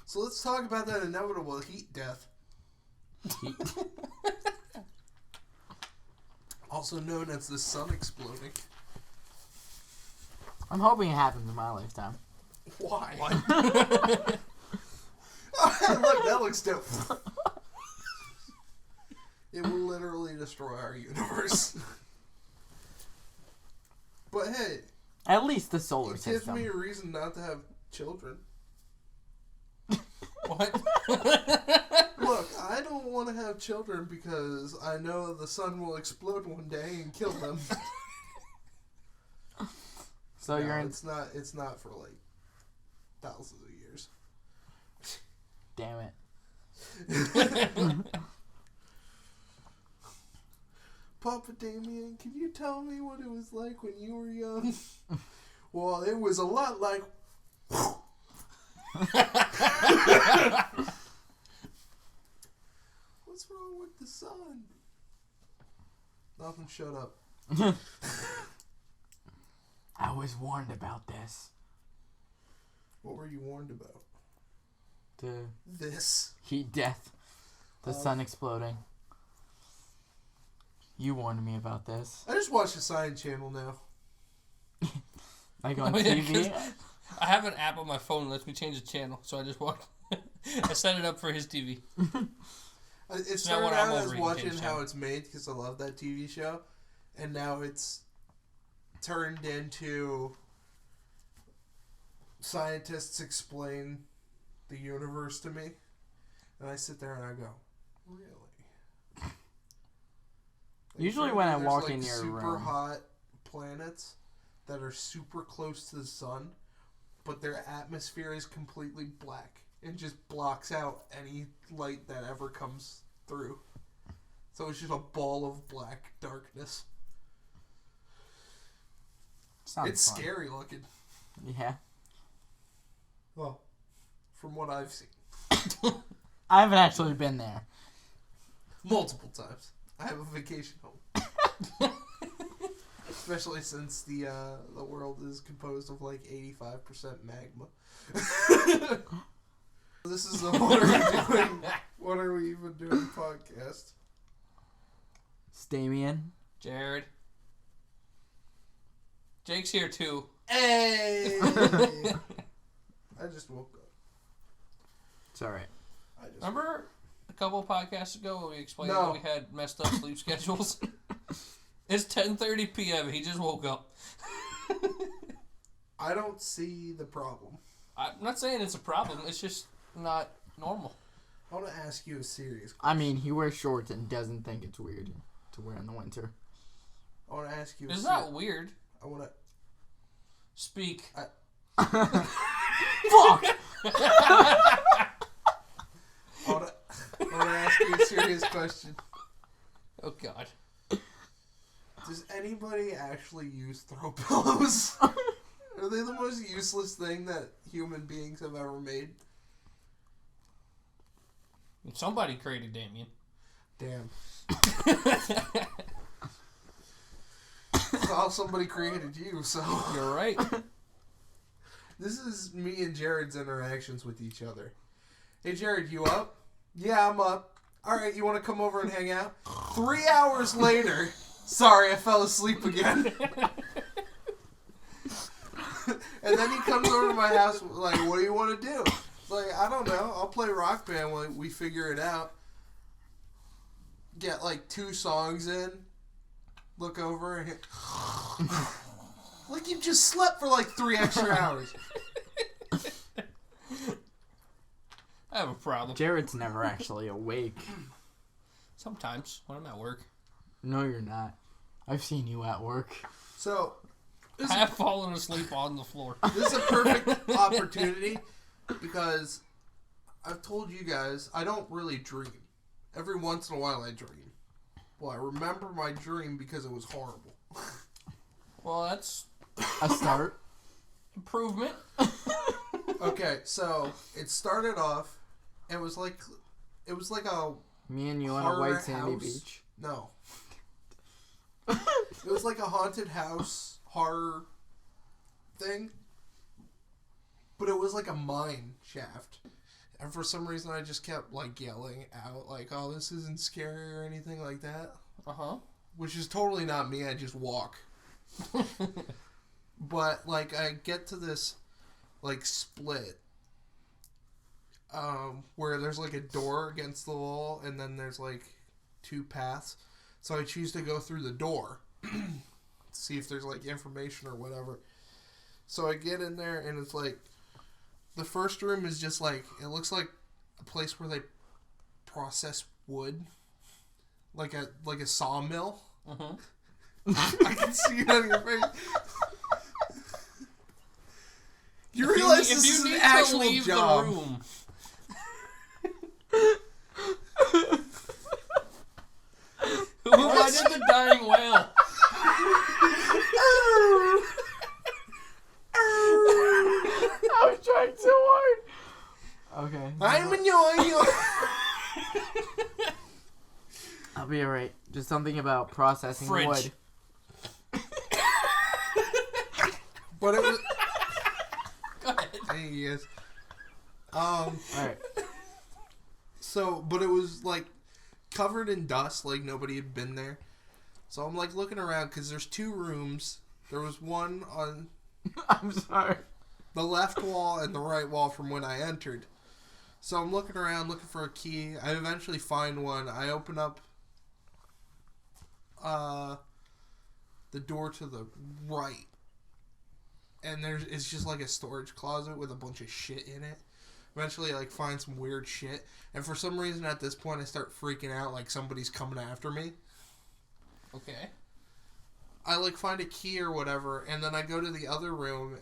So let's talk about that inevitable heat death. Also known as the sun exploding. I'm hoping it happens in my lifetime. Why? Oh, look, that looks dope. It will literally destroy our universe. But hey, at least the solar it system. gives me a reason not to have children. What? Look, I don't want to have children because I know the sun will explode one day and kill them. So no, it's not for like thousands of years. Damn it. Papa Damien, can you tell me what it was like when you were young? Well, it was a lot like... What's wrong with the sun? Nothing, shut up. I was warned about this. What were you warned about? This. Heat death. The sun exploding. You warned me about this. I just watch the Science Channel now. Like on TV? I have an app on my phone that lets me change the channel, so I just watch. I set it up for his TV. It started out as watching how it's made because I love that TV show, and now it's turned into scientists explain the universe to me, and I sit there and I go, really? Usually when I walk like in your super room, hot planets that are super close to the sun, but their atmosphere is completely black and just blocks out any light that ever comes through. So it's just a ball of black darkness. It's fun. scary looking. Yeah. Well, from what I've seen. I haven't actually been there. Multiple times. I have a vacation home. Especially since the world is composed of like 85% magma. This is a what are we doing? What are we even doing podcast? It's Damien. Jared. Jake's here too. Hey! I just woke up. It's alright. Remember a couple of podcasts ago when we explained that we had messed up sleep schedules? It's 10:30 p.m. He just woke up. I don't see the problem. I'm not saying it's a problem. It's just not normal. I want to ask you a serious question. I mean, he wears shorts and doesn't think it's weird to wear in the winter. I want to ask you It's not weird. I want to... Speak. Fuck! I want to ask you a serious question. Oh, God. Does anybody actually use throw pillows? Are they the most useless thing that human beings have ever made? Somebody created Damien. Damn. Well, somebody created you, so... You're right. This is me and Jared's interactions with each other. Hey, Jared, you up? Yeah, I'm up. Alright, you want to come over and hang out? 3 hours later... Sorry, I fell asleep again. And then he comes over to my house like, what do you want to do? Like, I don't know. I'll play Rock Band when we figure it out. Get like 2 songs in. Look over and hit... Like you just slept for like 3 extra hours. I have a problem. Jared's never actually awake. Sometimes when I'm at work. No, you're not. I've seen you at work. So, I have fallen asleep on the floor. this is a perfect opportunity because I've told you guys I don't really dream. Every once in a while I dream. Well, I remember my dream because it was horrible. Well, that's A start. improvement. Okay, so it started off. It was like a Me and you on a horror white sandy house. beach. No. It was like a haunted house horror thing. But it was like a mine shaft. And for some reason, I just kept, like, yelling out, like, oh, this isn't scary or anything like that. Uh-huh. Which is totally not me. I just walk. But, like, I get to this, like, split. Where there's, like, a door against the wall, and then there's, like, 2 paths. So I choose to go through the door. See if there's, like, information or whatever. So I get in there, and it's, like, the first room is just, like, it looks like a place where they process wood. Like a sawmill. Uh-huh. I can see it on your face. You realize this is an actual job. The room. Why did the dying whale? I was trying so hard. Okay. I'm annoying you. I'll be alright. Just something about processing Fridge. wood. But it was. Go ahead. Hey, yes. Alright. So, but it was like covered in dust, like nobody had been there. So I'm like looking around because there's 2 rooms. There was one on I'm sorry. the left wall and the right wall from when I entered. So I'm looking around, looking for a key. I eventually find one. I open up the door to the right. And it's just like a storage closet with a bunch of shit in it. Eventually, I, like, find some weird shit. And for some reason, at this point, I start freaking out like somebody's coming after me. Okay. I, like, find a key or whatever, and then I go to the other room.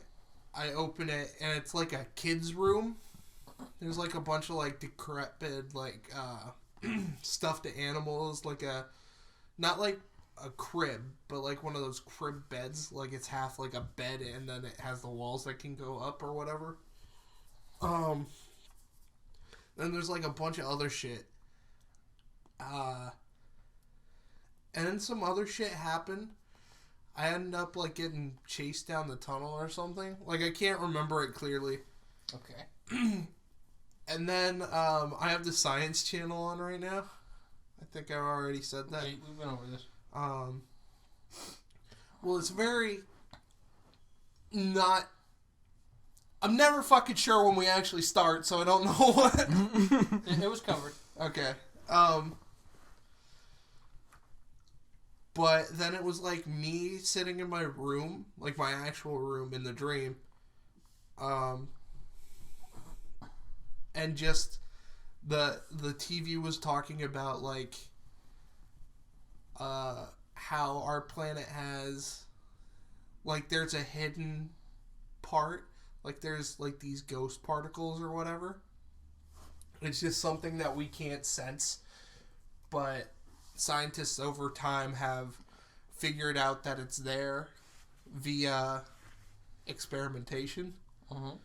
I open it, and it's, like, a kid's room. There's, like, a bunch of, like, decrepit, like, stuffed animals. Like a... Not, like, a crib, but, like, one of those crib beds. Like, it's half, like, a bed, and then it has the walls that can go up or whatever. Then there's, like, a bunch of other shit. And then some other shit happened. I ended up, like, getting chased down the tunnel or something. Like, I can't remember it clearly. Okay. And then, I have the Science Channel on right now. I think I already said that. Yeah, we've been over this. Well, it's very not... I'm never fucking sure when we actually start, so I don't know what... It was covered. Okay. But then it was like me sitting in my room, like my actual room in the dream. And just the TV was talking about like how our planet has like there's a hidden part, like there's like these ghost particles or whatever. It's just something that we can't sense, but scientists over time have figured out that it's there via experimentation. Uh-huh.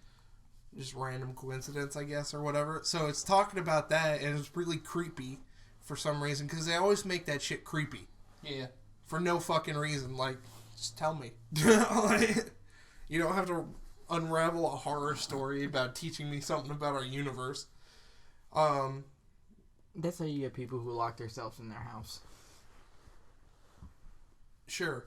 Just random coincidence, I guess, or whatever. So it's talking about that, and it's really creepy for some reason, because they always make that shit creepy. Yeah. For no fucking reason. Like, just tell me. Like, you don't have to unravel a horror story about teaching me something about our universe. That's how you get people who lock themselves in their house. Sure.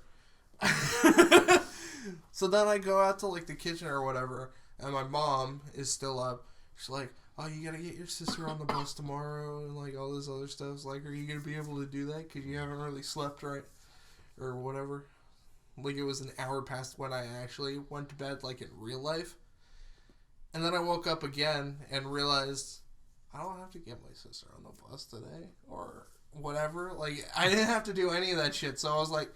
So then I go out to, like, the kitchen or whatever, and my mom is still up. She's like, oh, you gotta get your sister on the bus tomorrow, and, like, all this other stuff. It's like, are you gonna be able to do that? Because you haven't really slept right, or whatever. Like, it was an hour past when I actually went to bed, like, in real life. And then I woke up again and realized I don't have to get my sister on the bus today, or whatever. Like, I didn't have to do any of that shit, so I was like,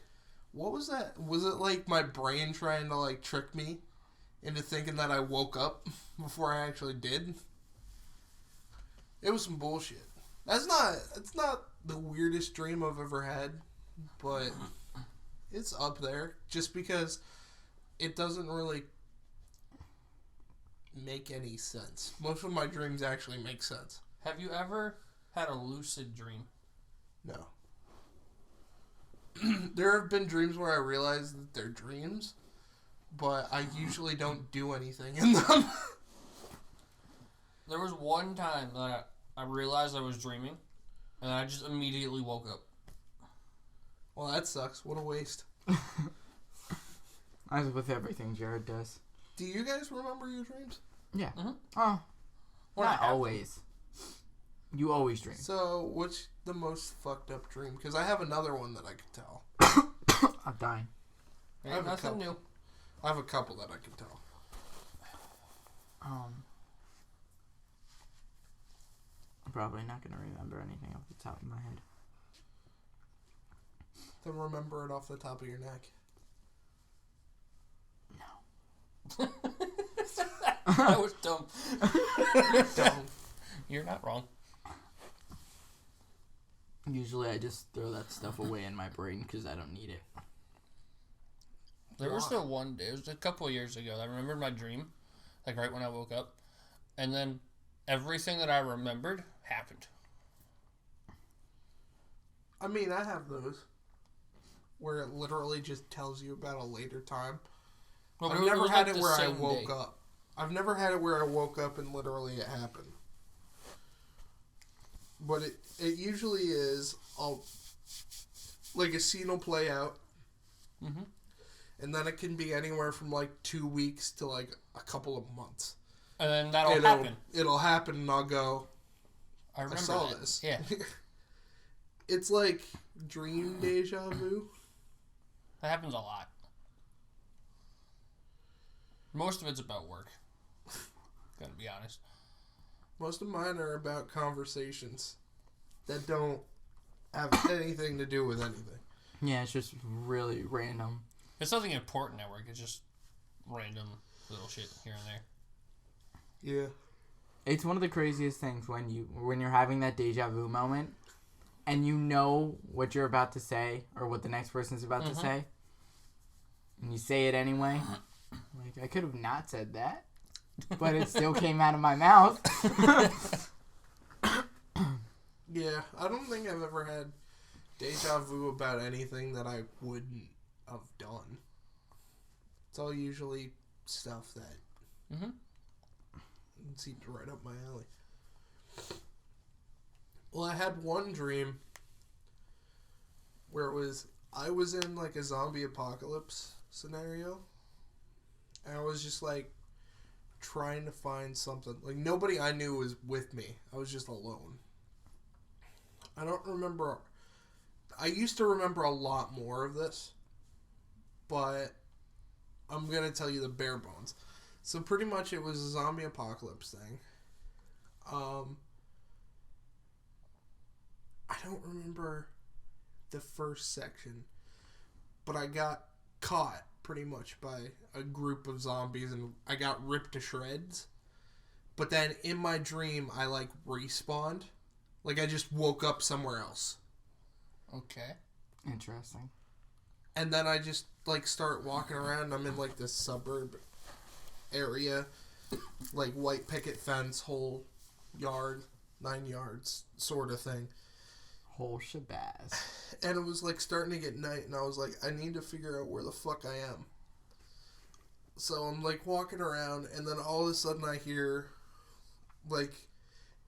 what was that? Was it, like, my brain trying to, like, trick me into thinking that I woke up before I actually did? It was some bullshit. It's not the weirdest dream I've ever had, but it's up there just because it doesn't really make any sense. Most of my dreams actually make sense. Have you ever had a lucid dream? No. There have been dreams where I realize that they're dreams, but I usually don't do anything in them. There was one time that I realized I was dreaming, and I just immediately woke up. Well, that sucks. What a waste. As with everything Jared does. Do you guys remember your dreams? Yeah. Mm-hmm. Oh, Well, not always. You always dream. So, what's the most fucked up dream? Because I have another one that I could tell. I'm dying. Ain't nothing new. I have a couple that I can tell. I'm probably not going to remember anything off the top of my head. Then remember it off the top of your neck. No. That was dumb. Dumb. You're not wrong. Usually I just throw that stuff away in my brain because I don't need it. There was the one day, it was a couple of years ago, I remembered my dream, like right when I woke up, and then everything that I remembered happened. I mean, I have those where it literally just tells you about a later time. Well, I've never had it where I woke up. I've never had it where I woke up and literally it happened. But it usually is like a scene will play out. Mm-hmm. And then it can be anywhere from like 2 weeks to like a couple of months. And then that'll happen. It'll happen and I'll go, I remember saw that. this. Yeah. It's like dream deja vu. That happens a lot. Most of it's about work. Gotta be honest. Most of mine are about conversations that don't have anything to do with anything. Yeah, it's just really random. It's nothing important at work. It's just random little shit here and there. Yeah. It's one of the craziest things when you're having that deja vu moment and you know what you're about to say or what the next person's about to say and you say it anyway. Like, I could have not said that, but it still came out of my mouth. Yeah, I don't think I've ever had deja vu about anything that I wouldn't have done. It's all usually stuff that seems right up my alley. Well, I had one dream where I was in like a zombie apocalypse scenario. And I was just like trying to find something. Like nobody I knew was with me. I was just alone. I don't remember. I used to remember a lot more of this. But I'm going to tell you the bare bones. So pretty much it was a zombie apocalypse thing. I don't remember the first section. But I got caught pretty much by a group of zombies and I got ripped to shreds. But then in my dream, I like respawned. Like I just woke up somewhere else. Okay. Interesting. And then I just like start walking around. I'm in like this suburb area. Like white picket fence, whole yard, 9 yards sort of thing. Whole shabazz. And it was like starting to get night and I was like, I need to figure out where the fuck I am. So I'm like walking around and then all of a sudden I hear like,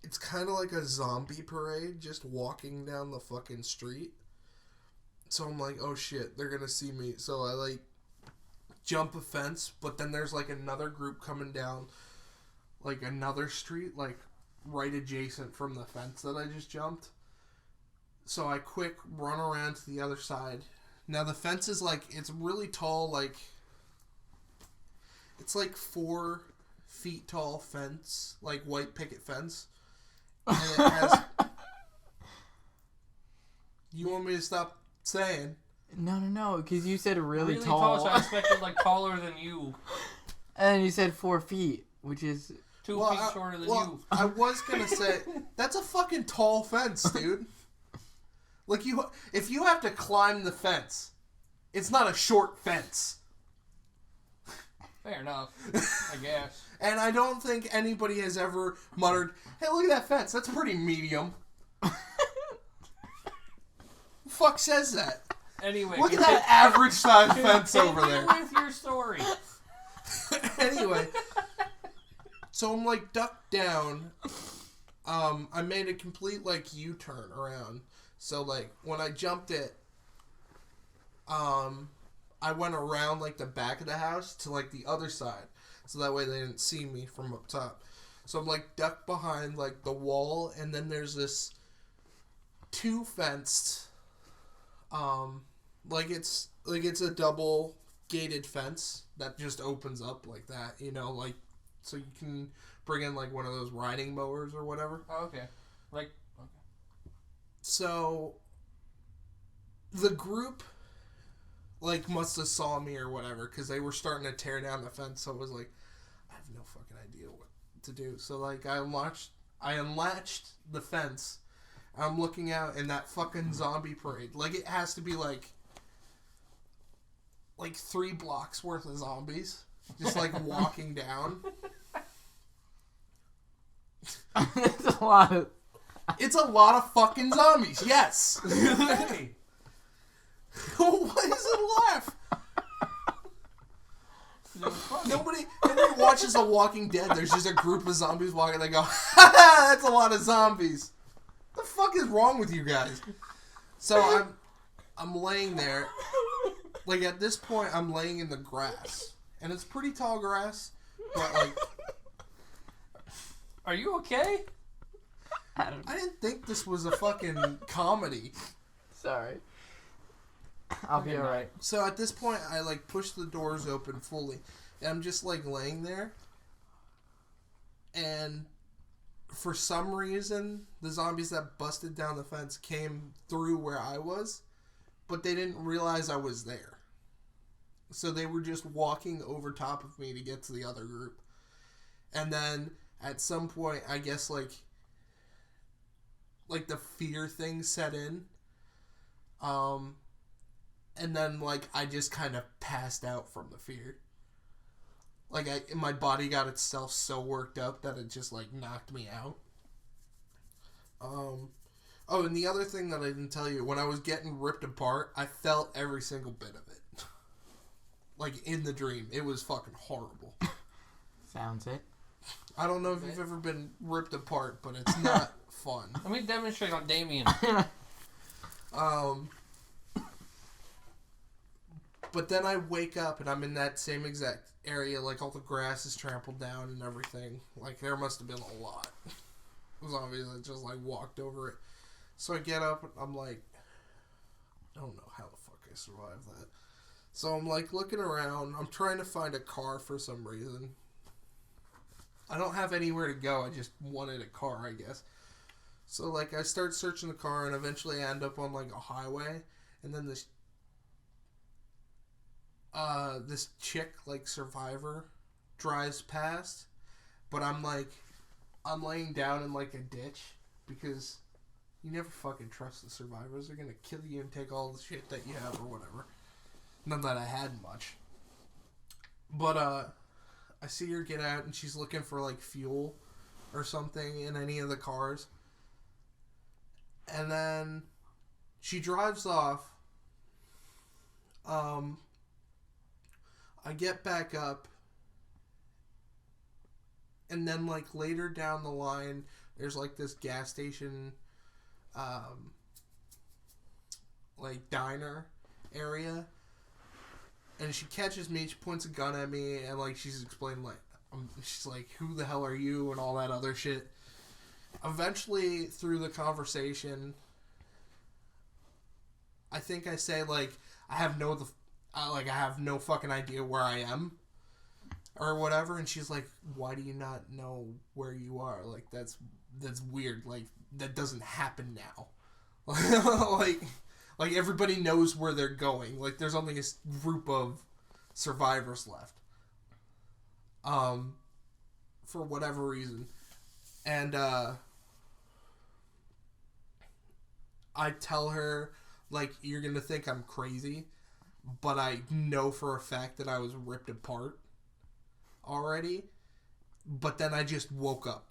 it's kind of like a zombie parade just walking down the fucking street. So I'm like, oh shit, they're gonna see me. So I like jump a fence, but then there's like another group coming down like another street, like right adjacent from the fence that I just jumped. So I quick run around to the other side. Now the fence is like, it's really tall, like, it's like 4 feet tall fence, like white picket fence. And it has, you want me to stop saying? No, because you said really tall. tall. So I expected like taller than you. And then you said 4 feet, which is 2 feet shorter than you. I was gonna say, that's a fucking tall fence, dude. Like, if you have to climb the fence, it's not a short fence. Fair enough, I guess. And I don't think anybody has ever muttered, hey, look at that fence, that's pretty medium. Who the fuck says that? Anyway, Look at that average size fence over there. with your story. Anyway, So I'm like ducked down. I made a complete like U-turn around. So like when I jumped it, I went around like the back of the house to like the other side. So that way they didn't see me from up top. So I'm like ducked behind like the wall, and then there's this 2 fenced, like it's a double gated fence that just opens up like that, you know, like so you can bring in like one of those riding mowers or whatever. Oh, okay. Like, okay. So the group like must have saw me or whatever, because they were starting to tear down the fence. So it was like, I have no fucking idea what to do. So like I unlatched the fence. I'm looking out, and that fucking zombie parade, like it has to be like 3 blocks worth of zombies just like walking down. It's a lot of fucking zombies. Yes. Hey. What is a laugh? Nobody watches The Walking Dead. There's just a group of zombies walking. They go, ha ha, that's a lot of zombies. What the fuck is wrong with you guys? So I'm laying there. Like at this point, I'm laying in the grass, and it's pretty tall grass, but like. Are you okay? I didn't think this was a fucking comedy. Sorry. I'll be alright. So at this point, I like push the doors open fully, and I'm just like laying there. And for some reason, the zombies that busted down the fence came through where I was, but they didn't realize I was there. So they were just walking over top of me to get to the other group. And then at some point, I guess like the fear thing set in. And then like I just kind of passed out from the fear. Like my body got itself so worked up that it just like knocked me out. Oh, and the other thing that I didn't tell you, when I was getting ripped apart, I felt every single bit of it. Like in the dream. It was fucking horrible. Sounds it. I don't know if you've ever been ripped apart, but it's not fun. Let me demonstrate on Damien. But then I wake up and I'm in that same exact area, like all the grass is trampled down and everything. Like there must have been a lot of zombies that just like walked over it. So I get up and I'm like, I don't know how the fuck I survived that. So I'm like looking around. I'm trying to find a car for some reason. I don't have anywhere to go. I just wanted a car, I guess. So like I start searching the car, and eventually I end up on like a highway, and then this chick, like survivor, drives past, but I'm laying down in like a ditch, because you never fucking trust the survivors. They're gonna kill you and take all the shit that you have or whatever. Not that I had much. But I see her get out, and she's looking for like fuel or something in any of the cars. And then she drives off. I get back up, and then like later down the line, there's like this gas station, like diner area, and she catches me. She points a gun at me, and like she's explaining like, she's like, "Who the hell are you?" and all that other shit. Eventually, through the conversation, I think I say like, I have no fucking idea where I am, or whatever. And she's like, "Why do you not know where you are? Like that's weird. Like that doesn't happen now. like everybody knows where they're going. Like there's only a group of survivors left. For whatever reason." And I tell her, like, you're gonna think I'm crazy, but I know for a fact that I was ripped apart already. But then I just woke up.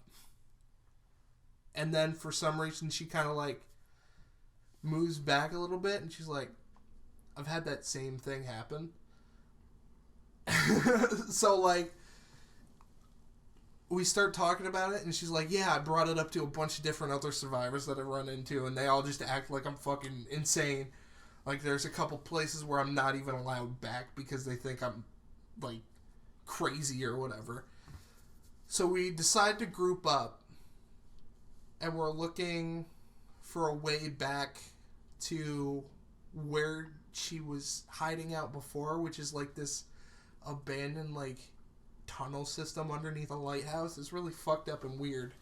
And then for some reason she kind of like moves back a little bit, and she's like, "I've had that same thing happen." So like, we start talking about it, and she's like, yeah, I brought it up to a bunch of different other survivors that I run into, and they all just act like I'm fucking insane. Like, there's a couple places where I'm not even allowed back because they think I'm, like, crazy or whatever. So we decide to group up, and we're looking for a way back to where she was hiding out before, which is, like, this abandoned, like, tunnel system underneath a lighthouse. It's really fucked up and weird.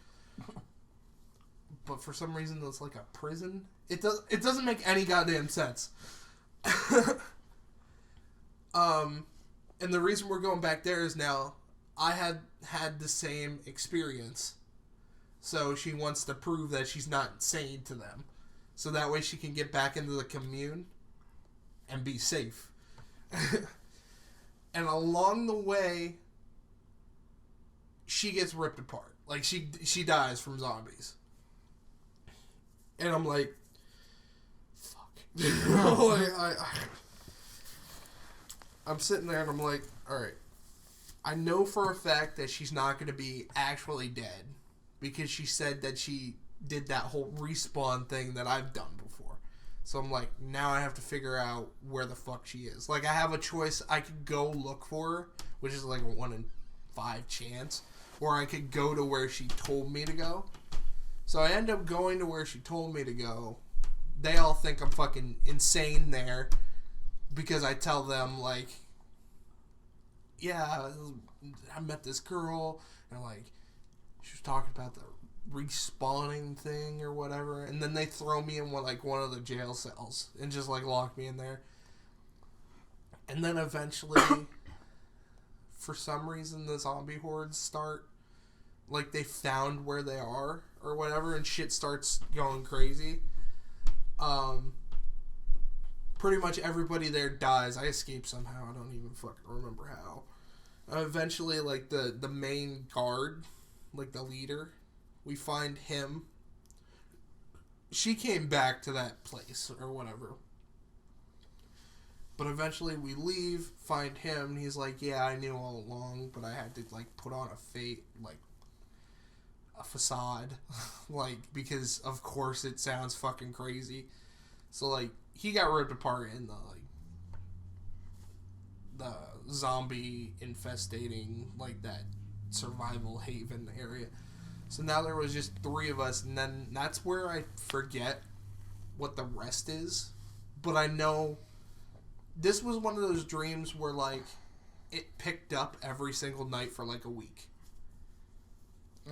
But for some reason, it's like a prison. It doesn't make any goddamn sense. And the reason we're going back there is now I had the same experience. So she wants to prove that she's not insane to them. So that way she can get back into the commune and be safe. And along the way, she gets ripped apart. Like, she dies from zombies. And I'm like, fuck. Like, I'm sitting there and I'm like, alright. I know for a fact that she's not going to be actually dead. Because she said that she did that whole respawn thing that I've done before. So I'm like, now I have to figure out where the fuck she is. Like, I have a choice. I could go look for her, which is like a 1 in 5 chance. Or I could go to where she told me to go. So I end up going to where she told me to go. They all think I'm fucking insane there. Because I tell them, like, yeah, I met this girl. And, like, she was talking about the respawning thing or whatever. And then they throw me in, one of the jail cells. And just, like, lock me in there. And then eventually... for some reason, the zombie hordes start, like, they found where they are, or whatever, and shit starts going crazy. Pretty much everybody there dies. I escape somehow. I don't even fucking remember how. Eventually, like, the main guard, like, the leader, we find him. She came back to that place, or whatever. But eventually we leave, find him, and he's like, yeah, I knew all along, but I had to, like, put on a facade, like, because, of course, it sounds fucking crazy. So, like, he got ripped apart in the zombie infestating, like, that survival haven area. So now there was just 3 of us, and then that's where I forget what the rest is. But I know... this was one of those dreams where, like, it picked up every single night for, like, a week.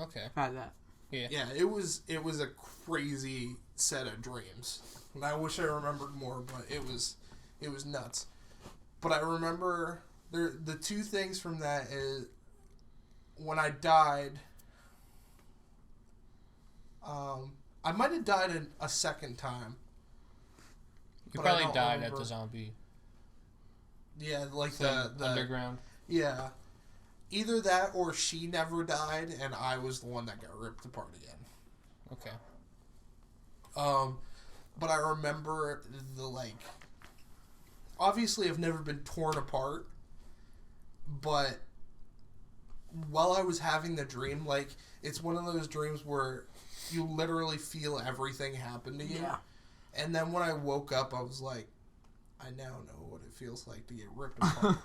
Okay. Had that. Yeah. Yeah, it was a crazy set of dreams. And I wish I remembered more, but it was nuts. But I remember the 2 things from that is when I died, I might have died a second time. You probably died at the zombie. Yeah, like the the underground. Yeah. Either that or she never died and I was the one that got ripped apart again. Okay. But I remember obviously I've never been torn apart, but while I was having the dream, like, it's one of those dreams where you literally feel everything happen to you. Yeah. And then when I woke up, I was like, I now know what it feels like to get ripped apart.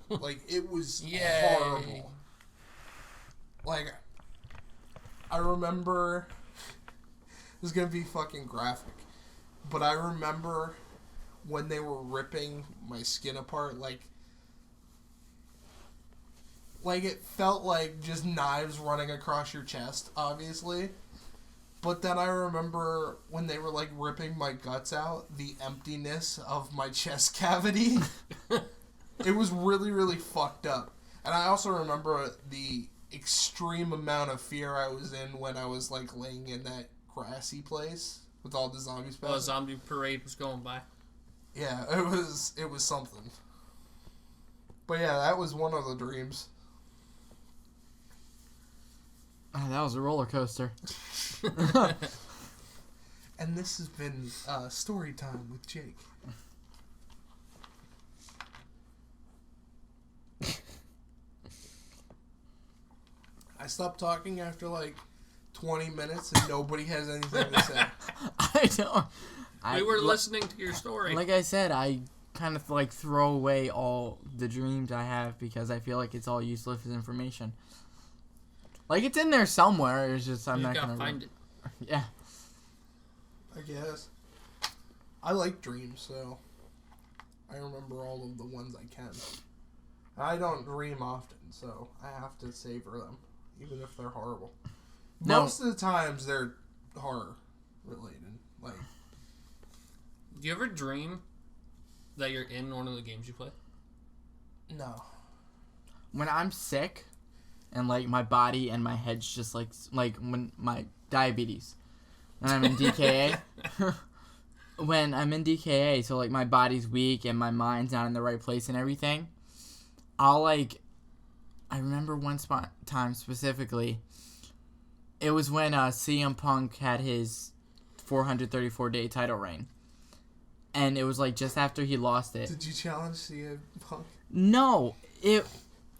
Like, it was horrible. Like, I remember... this is going to be fucking graphic. But I remember when they were ripping my skin apart, like it felt like just knives running across your chest, obviously. But then I remember when they were, like, ripping my guts out, the emptiness of my chest cavity. It was really, really fucked up. And I also remember the extreme amount of fear I was in when I was, like, laying in that grassy place with all the zombies. Oh, a zombie parade was going by. Yeah, it was something. But yeah, that was one of the dreams. Oh, that was a roller coaster. And this has been story time with Jake. I stop talking after like 20 minutes and nobody has anything to say? I don't. We were listening to your story. Like I said, I kind of like throw away all the dreams I have because I feel like it's all useless information. Like it's in there somewhere. It's just I'm not gonna find it. Yeah. I guess. I like dreams, so I remember all of the ones I can. I don't dream often, so I have to savor them, even if they're horrible. No. Most of the times they're horror related. Like, do you ever dream that you're in one of the games you play? no. When I'm sick, and like my body and my head's just like when my diabetes, when I'm in DKA. When I'm in DKA, so like my body's weak and my mind's not in the right place and everything, I remember one time specifically, it was when CM Punk had his 434-day title reign. And it was like just after he lost it. Did you challenge CM Punk? No, it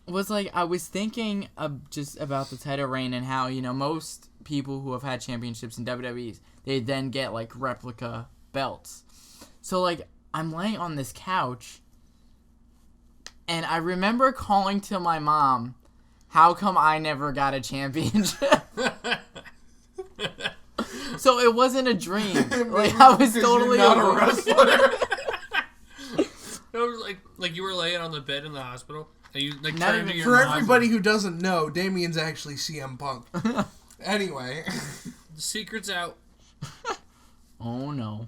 was like I was thinking just about the title reign and how, most people who have had championships in WWE, they then get like replica belts. So like I'm laying on this couch and I remember calling to my mom, how come I never got a championship? So it wasn't a dream. Like I was totally not a wrestler. It was like you were laying on the bed in the hospital and you like Not turned to even- your For mom. everybody who doesn't know, Damien's actually CM Punk. Anyway. The secret's out. Oh no.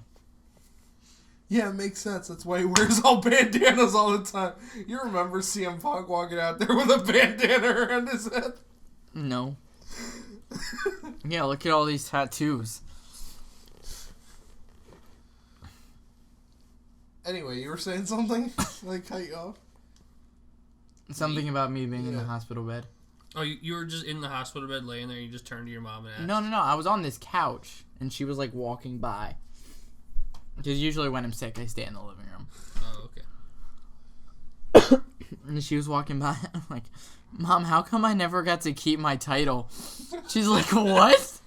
Yeah, it makes sense. That's why he wears all bandanas all the time. You remember CM Punk walking out there with a bandana around his head? No. Yeah, look at all these tattoos. Anyway, you were saying something? Like, cut you off? Something about me being in the Yeah. hospital bed. Oh, you were just in the hospital bed laying there and you just turned to your mom and asked. No. I was on this couch, and she was, like, walking by. Because usually when I'm sick, I stay in the living room. Oh, okay. And she was walking by, I'm like, Mom, how come I never got to keep my title? She's like, what?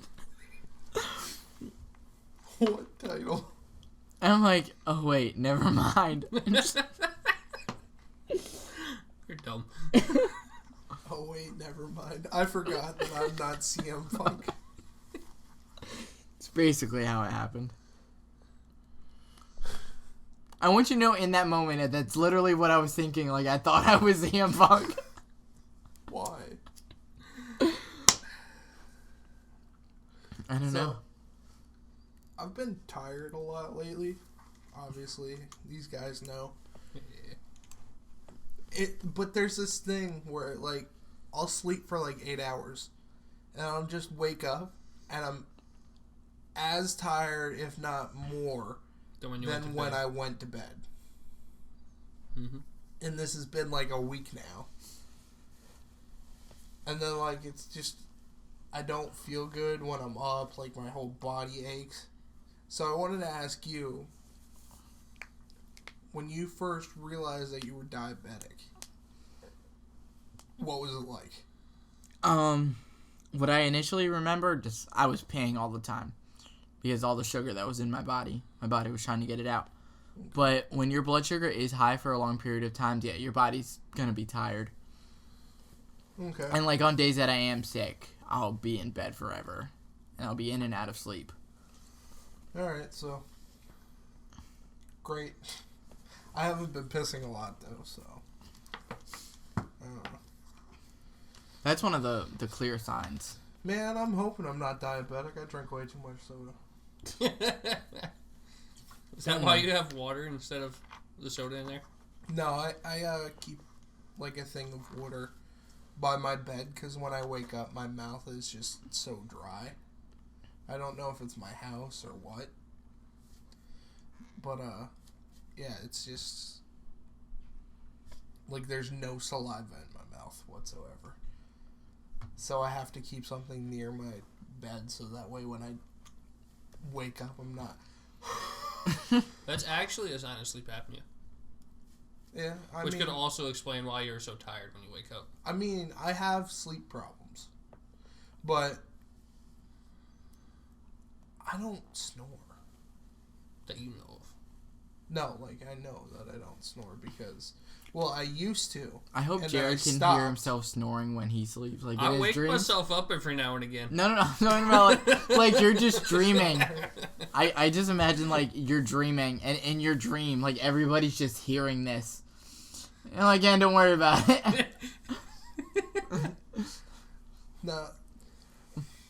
What title? And I'm like, oh, wait, never mind. You're dumb. Oh, wait, never mind. I forgot that I'm not CM Punk. It's basically how it happened. I want you to know in that moment, that's literally what I was thinking. Like, I thought I was CM Punk. Why? I don't know. I've been tired a lot lately. Obviously, these guys know. But there's this thing where, like, I'll sleep for, like, 8 hours. And I'll just wake up, and I'm as tired, if not more, than when I went to bed. Mm-hmm. And this has been, like, a week now. And then, like, it's just, I don't feel good when I'm up. Like, my whole body aches. So I wanted to ask you, when you first realized that you were diabetic, what was it like? What I initially remember, just I was peeing all the time. Because all the sugar that was in my body was trying to get it out. Okay. But when your blood sugar is high for a long period of time, yeah, your body's going to be tired. Okay. And, like, on days that I am sick, I'll be in bed forever. And I'll be in and out of sleep. Alright, so. Great. I haven't been pissing a lot, though, so. I don't know. That's one of the clear signs. Man, I'm hoping I'm not diabetic. I drink way too much soda. Is that why you have water instead of the soda in there? No, I keep, like, a thing of water by my bed, because when I wake up, my mouth is just so dry. I don't know if it's my house or what. But, yeah, it's just, like, there's no saliva in my mouth whatsoever. So I have to keep something near my bed so that way when I wake up, I'm not... That's actually a sign of sleep apnea. Yeah, Which could also explain why you're so tired when you wake up. I mean, I have sleep problems. But I don't snore. That you know of. No, like, I know that I don't snore because, well, I used to. I hope and Jared I can stopped. hear himself snoring when he sleeps. Like, I in his wake dreams. myself up every now and again. No. I'm talking about, like you're just dreaming. I just imagine, like, you're dreaming, and in your dream, like, everybody's just hearing this. And, like, yeah, don't worry about it. No,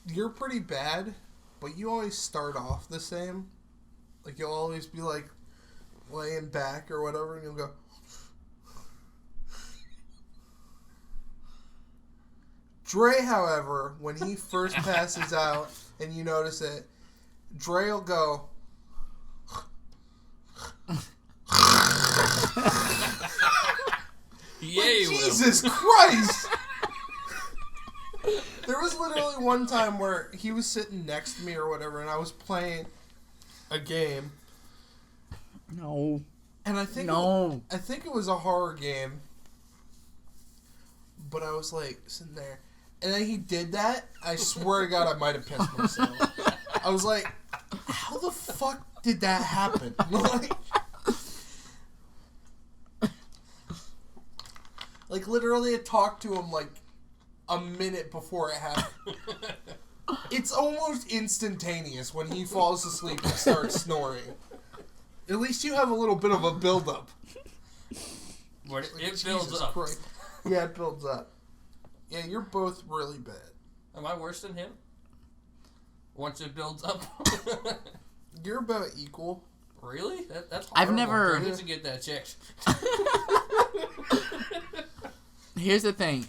you're pretty bad, but you always start off the same. Like, you'll always be, like, laying back or whatever, and you'll go... Dre, however, when he first passes out and you notice it, Dre will go... Yeah, like, you will. Jesus Christ! There was literally one time where he was sitting next to me or whatever, and I was playing a game. No. And I think it was a horror game. But I was like sitting there, and then he did that. I swear to God, I might have pissed myself. I was like, "How the fuck did that happen?" Like literally, I talked to him like a minute before it happened. It's almost instantaneous when he falls asleep and starts snoring. At least you have a little bit of a build-up. But it Jesus builds up. Christ. Yeah, it builds up. Yeah, you're both really bad. Am I worse than him? Once it builds up? You're about equal. Really? That's horrible. I've never- I need to get that checked. Here's the thing.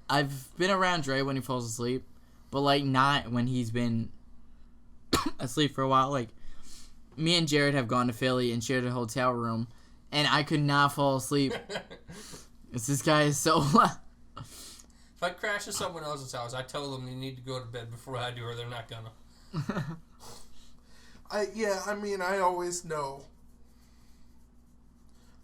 I've been around Dre when he falls asleep, but, like, not when he's been asleep for a while. Like, me and Jared have gone to Philly and shared a hotel room, and I could not fall asleep. This guy is so loud. If I crash at someone else's house, I tell them they need to go to bed before I do, or they're not gonna. I always know,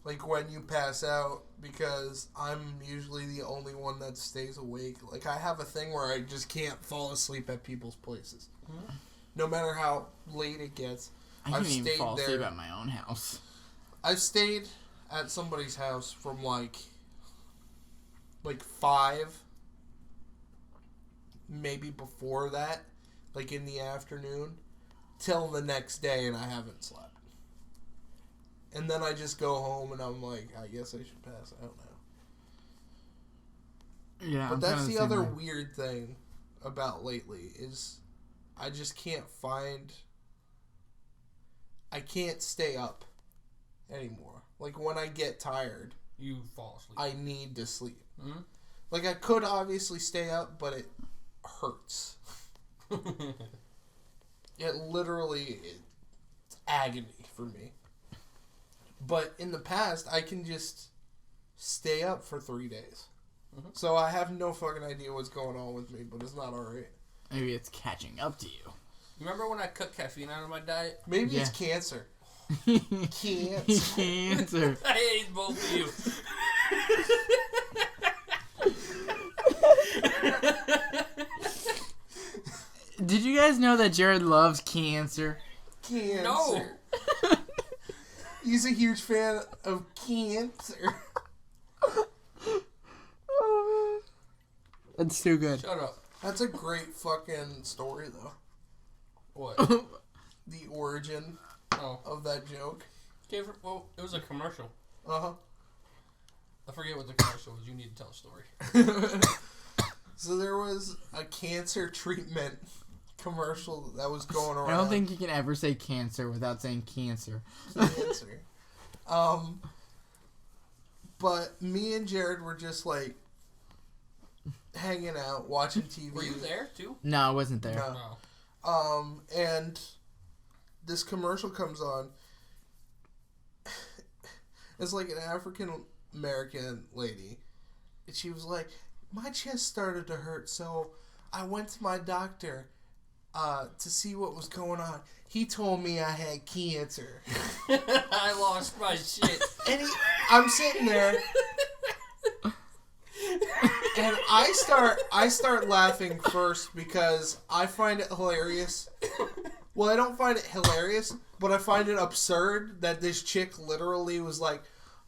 like, when you pass out, because I'm usually the only one that stays awake. Like, I have a thing where I just can't fall asleep at people's places. Mm-hmm. No matter how late it gets. I can't even fall asleep at my own house. I've stayed at somebody's house from, like 5, maybe before that, like in the afternoon, till the next day, and I haven't slept. And then I just go home, and I'm like, I guess I should pass out now. Yeah, but that's the other weird thing about lately, is I just can't I can't stay up anymore. Like, when I get tired, you fall asleep. I need to sleep. Mm-hmm. Like, I could obviously stay up, but it hurts. It literally, it's agony for me. But in the past, I can just stay up for 3 days. Mm-hmm. So I have no fucking idea what's going on with me, but it's not alright. Maybe it's catching up to you. Remember when I cut caffeine out of my diet? Maybe it's cancer. Cancer. I hate both of you. Did you guys know that Jared loves cancer? Cancer. No. He's a huge fan of cancer. Oh, man. That's too good. Shut up. That's a great fucking story, though. What? The origin of that joke. Well, it was a commercial. Uh-huh. I forget what the commercial was. You need to tell a story. So there was a cancer treatment commercial that was going around. I don't think you can ever say cancer without saying cancer. Cancer. But me and Jared were just, like, hanging out, watching TV. Were you there, too? No, I wasn't there. No. And this commercial comes on. It's like an African American lady. And she was like, my chest started to hurt, so I went to my doctor to see what was going on. He told me I had cancer. I lost my shit. And I'm sitting there, And I start laughing first because I find it hilarious. Well, I don't find it hilarious, but I find it absurd that this chick literally was like,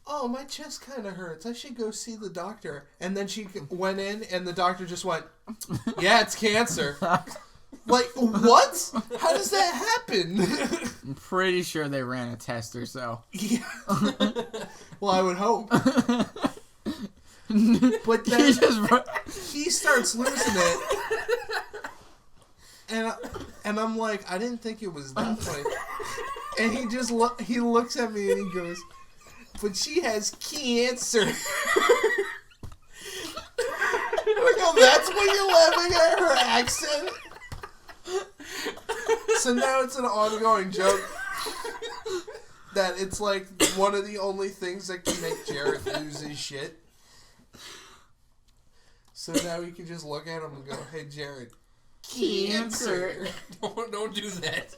"Oh, my chest kind of hurts. I should go see the doctor." And then she went in, and the doctor just went, "Yeah, it's cancer." Like, what? How does that happen? I'm pretty sure they ran a test or so. Yeah. Well, I would hope. But then he starts losing it. And I'm like, I didn't think it was that funny. And he just he looks at me and he goes, "But she has cancer." I go, "That's why you're laughing at her accent?" So now it's an ongoing joke that it's like one of the only things that can make Jared lose his shit. So now we can just look at him and go, "Hey, Jared, cancer." Don't do that.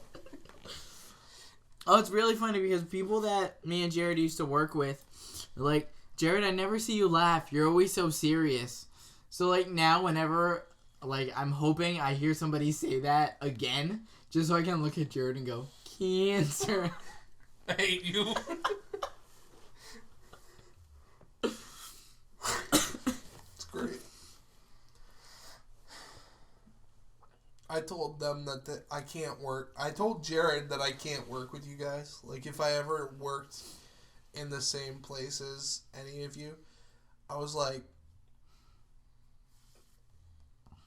Oh, it's really funny because people that me and Jared used to work with, are like, "Jared, I never see you laugh. You're always so serious." So like now, whenever like I'm hoping I hear somebody say that again, just so I can look at Jared and go, "Cancer." I hate you. It's great. I told them that I can't work. I told Jared that I can't work with you guys. Like, if I ever worked in the same place as any of you, I was like,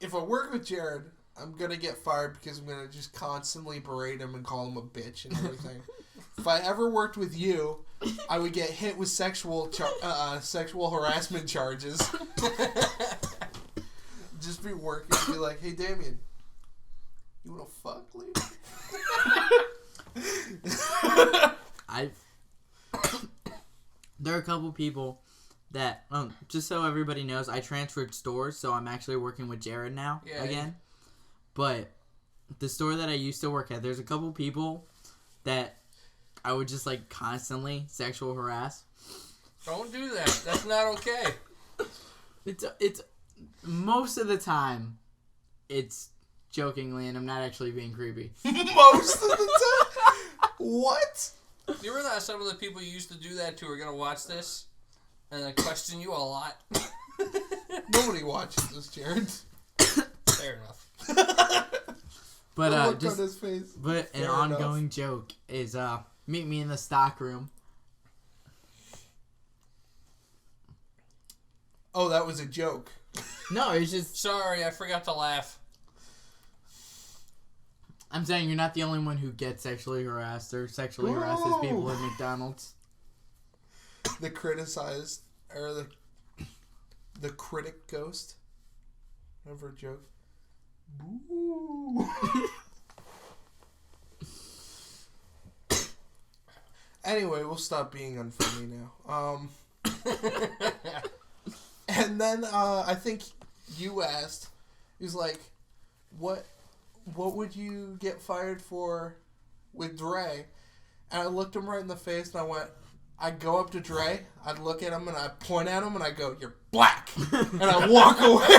if I work with Jared, I'm going to get fired because I'm going to just constantly berate him and call him a bitch and everything. If I ever worked with you, I would get hit with sexual harassment charges. Just be working and be like, "Hey, Damien, you want to fuck, lady?" There are a couple people that, just so everybody knows, I transferred stores, so I'm actually working with Jared now again. But the store that I used to work at, there's a couple people that I would just like constantly sexual harass. Don't do that. That's not okay. It's most of the time, it's jokingly, and I'm not actually being creepy. Most of the time? What? You ever thought some of the people you used to do that to are going to watch this and then question you a lot? Nobody watches this, Jared. Fair enough. But look on his face. But an ongoing joke is meet me in the stock room. Oh, that was a joke. No, it's just... Sorry, I forgot to laugh. I'm saying you're not the only one who gets sexually harassed or sexually harasses people at McDonald's. The criticized, or the critic ghost. Never a joke. Boo. Anyway, we'll stop being unfunny now. And then I think you asked, he was like, what would you get fired for with Dre? And I looked him right in the face and I went, I'd go up to Dre, I'd look at him and I'd point at him and I'd go, "You're black!" And I'd walk away.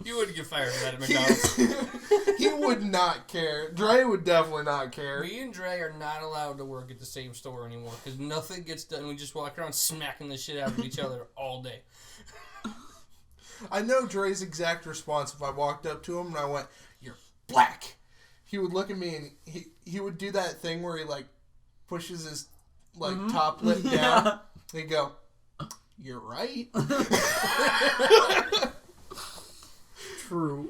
You wouldn't get fired for that at McDonald's. He would not care. Dre would definitely not care. Me and Dre are not allowed to work at the same store anymore because nothing gets done. We just walk around smacking the shit out of each other all day. I know Dre's exact response if I walked up to him and I went, "You're black." He would look at me and he would do that thing where he like pushes his like top lip down. He'd go, "You're right." True.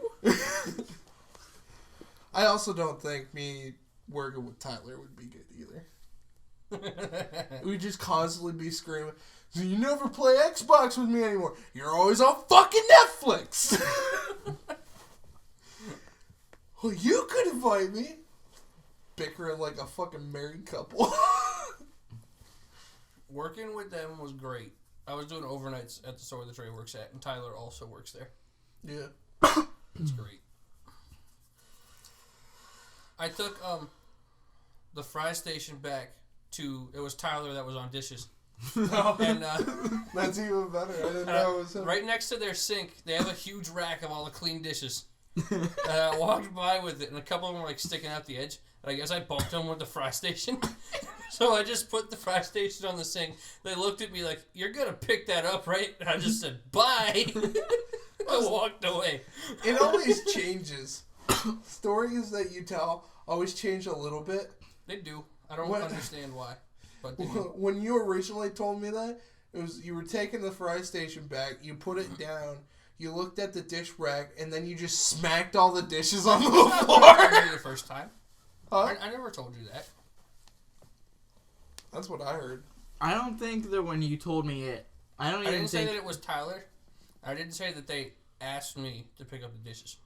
I also don't think me working with Tyler would be good either. We'd just constantly be screaming, "So you never play Xbox with me anymore. You're always on fucking Netflix." Well, you could invite me. Bickering like a fucking married couple. Working with them was great. I was doing overnights at the store that Dre works at, and Tyler also works there. Yeah. It's great. I took the fry station back to, it was Tyler that was on dishes. And that's even better. I didn't know it was him. right next to their sink, they have a huge rack of all the clean dishes. I walked by with it, and a couple of them were like sticking out the edge. And I guess I bumped them with the fry station. So I just put the fry station on the sink. They looked at me like, "You're gonna pick that up, right?" And I just said, "Bye." I walked away. It always changes. Stories that you tell always change a little bit. They do. I don't understand why, but they do. When you originally told me that, it was you were taking the fry station back, you put it down, you looked at the dish rack, and then you just smacked all the dishes on the floor. I told you the first time. Huh? I never told you that. That's what I heard. I don't think that when you told me it, I didn't say that it was Tyler. I didn't say that they asked me to pick up the dishes.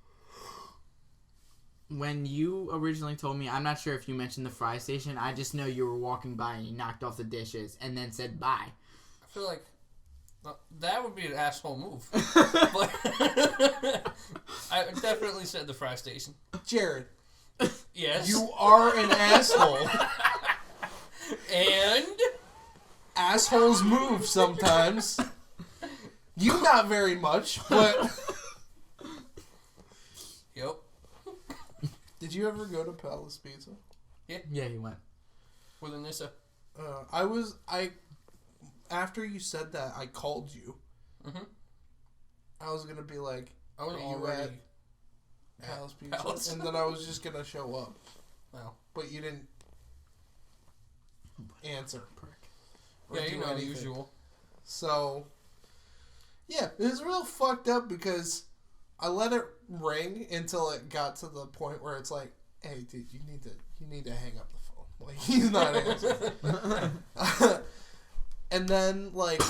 When you originally told me, I'm not sure if you mentioned the fry station. I just know you were walking by and you knocked off the dishes and then said bye. I feel like that would be an asshole move. But I definitely said the fry station. Jared. Yes. You are an asshole. And assholes move sometimes. You not very much, but yep. Did you ever go to Palace Pizza? Yeah, he went. With Anissa. After you said that, I called you. Mm-hmm. I was gonna be like, I was "Are you already at Palace Pizza?" Palace. And then I was just gonna show up. Well. But you didn't answer. Yeah, you know, anything. usual. So, yeah, it was real fucked up because I let it ring until it got to the point where it's like, "Hey, dude, you need to hang up the phone. Like, he's not answering." And then, like,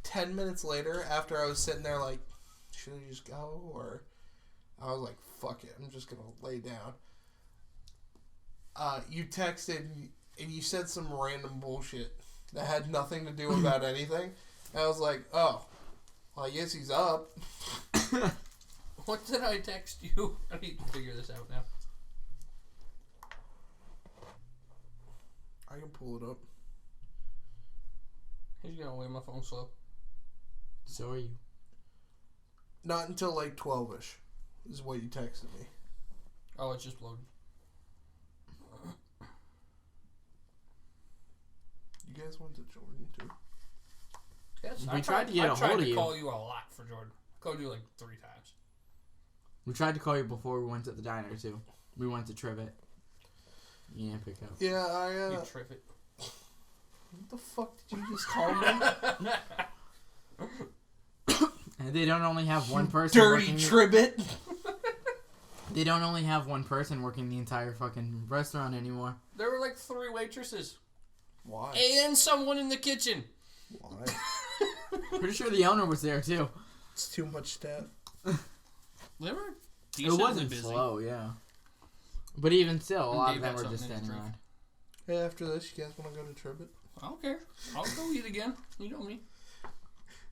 10 minutes later, after I was sitting there, like, should I just go? Or I was like, fuck it, I'm just gonna lay down. You texted and you said some random bullshit that had nothing to do about anything. And I was like, oh, well, I guess he's up. What did I text you? I need to figure this out now. I can pull it up. He's gonna wear my phone slow. So are you. Not until like 12-ish is what you texted me. Oh, it's just loading. You guys went to Jordan too? Yes, We tried to get a hold of I tried to you. call you a lot for Jordan. I called you like 3 times. We tried to call you before we went to the diner, too. We went to Trivet. You didn't pick up. Yeah, You trip it. What the fuck did you just call me? And they don't only have one person Dirty working. tribbit. They don't only have one person working the entire fucking restaurant anymore. There were like 3 waitresses. Why? And someone in the kitchen. Why? Pretty sure the owner was there, too. It's too much staff. They were It decently wasn't busy. slow, yeah. But even still, a lot Dave of them had were just something to standing drink. around. Hey, after this, you guys want to go to Tribbit? I don't care. I'll go eat again. You know me.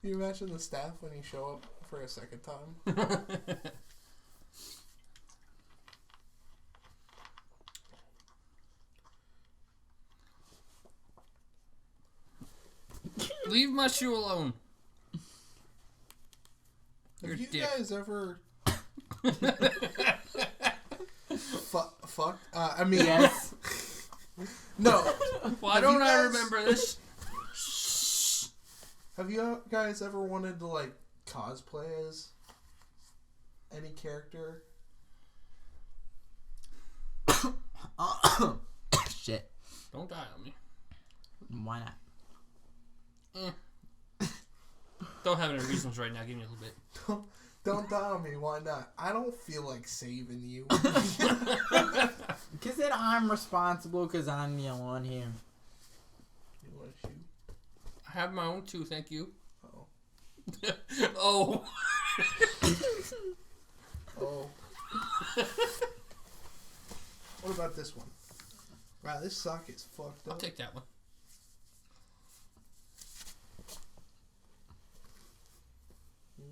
You imagine the staff when you show up for a second time? Leave my shoe alone. Have Your you dick. guys ever fucked? I mean, Yes. no. Why Have don't you I guys- remember this? Have you guys ever wanted to like cosplay as any character? Shit. Don't die on me. Why not? Don't have any reasons right now. Give me a little bit. Don't die on me. Why not? I don't feel like saving you. Because then I'm responsible because I'm the one here. You want to shoot? I have my own too, thank you. Oh. Oh. Oh. What about this one? Wow, this socket's fucked up. I'll take that one.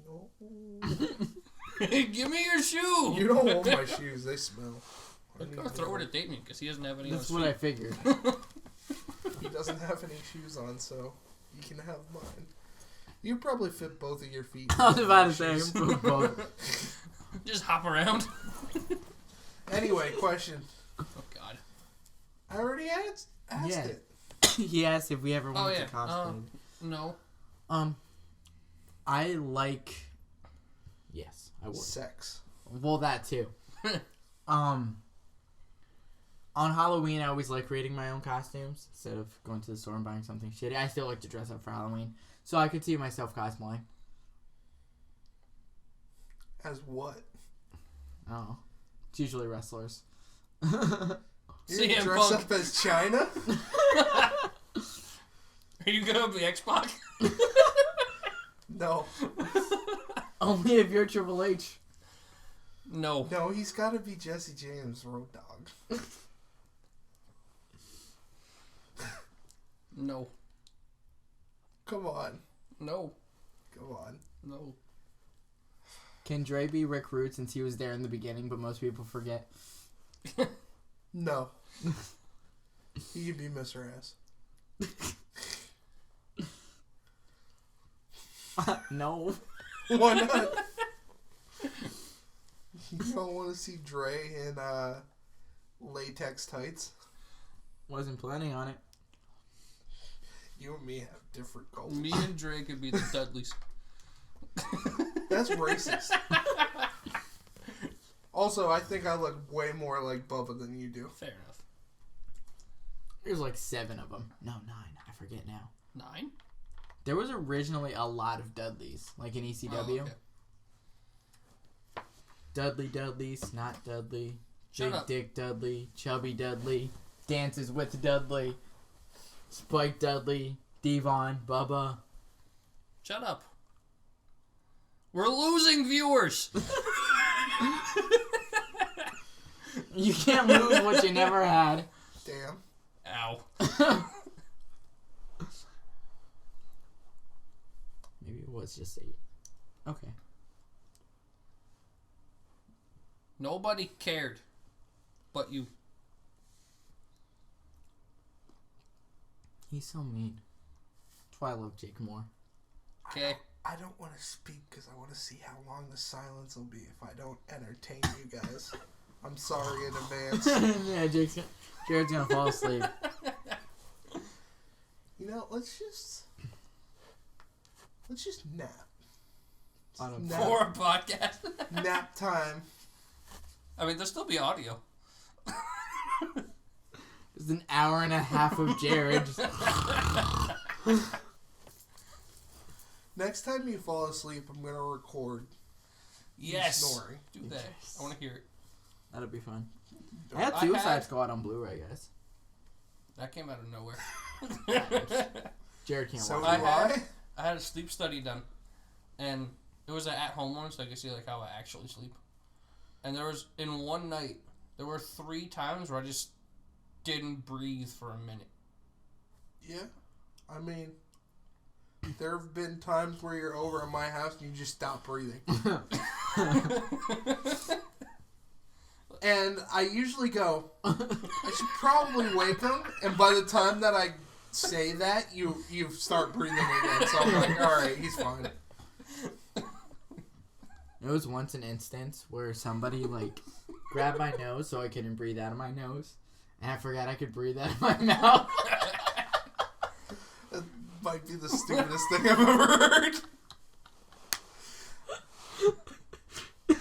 No. Give me your shoe. You don't want my shoes. They smell. I'm gonna throw it at Damien because he doesn't have any. That's on what his I figured. He doesn't have any shoes on, so you can have mine. You probably fit both of your feet. I was about to say, shoes. both. Just hop around. Anyway, question. Oh, God. I already asked Yeah. it. He asked if we ever went yeah. to cosplay. No. I like. Yes, I would. Sex. Well, that too. On Halloween, I always like creating my own costumes instead of going to the store and buying something shitty. I still like to dress up for Halloween, so I could see myself cosplaying. As what? Oh, it's usually wrestlers. You're CM gonna dress Punk. up as China? Are you gonna be X-Pac? No. Only if you're Triple H. No. No, he's got to be Jesse James, Road Dogg. No. Come on. No. Come on. No. Can Dre be Rick Rude since he was there in the beginning, but most people forget? No. He can be Mr. Ass. No. Why not? You don't want to see Dre in latex tights? Wasn't planning on it. You and me have different goals. Me and Dre could be the Dudleys. That's racist. Also, I think I look way more like Bubba than you do. Fair enough. There's like 7 of them. No, 9. I forget now. 9? There was originally a lot of Dudleys, like in ECW. Oh, okay. Dudley, Snot Dudley, Shut Big up. Dick Dudley, Chubby Dudley, Dances with Dudley, Spike Dudley, Devon, Bubba. Shut up. We're losing viewers. You can't lose what you never had. Damn. Ow. Maybe it was just 8. Okay. Nobody cared but you. He's so mean. That's why I love Jake more. Okay. I don't want to speak because I want to see how long the silence will be if I don't entertain you guys. I'm sorry in advance. Yeah, Jared's gonna fall asleep. You know, let's just nap. On a- Nap. For a podcast. Nap time. I mean, there'll still be audio. It's an hour and a half of Jared. Just... Next time you fall asleep, I'm gonna record you Yes. snoring. Do that. Yes. I want to hear it. That'll be fun. I had I Suicide had- Squad on Blu-ray, guys. That came out of nowhere. Jared can't So watch do it. I had a sleep study done, and it was an at-home one, so I could see like how I actually sleep. And there was in one night, there were 3 times where I just didn't breathe for a minute. Yeah. I mean, there have been times where you're over at my house and you just stop breathing. And I usually go, I should probably wake him. And by the time that I say that, you start breathing again. So I'm like, all right, he's fine. There was once an instance where somebody like grabbed my nose so I couldn't breathe out of my nose, and I forgot I could breathe out of my mouth. That might be the stupidest thing I've ever heard.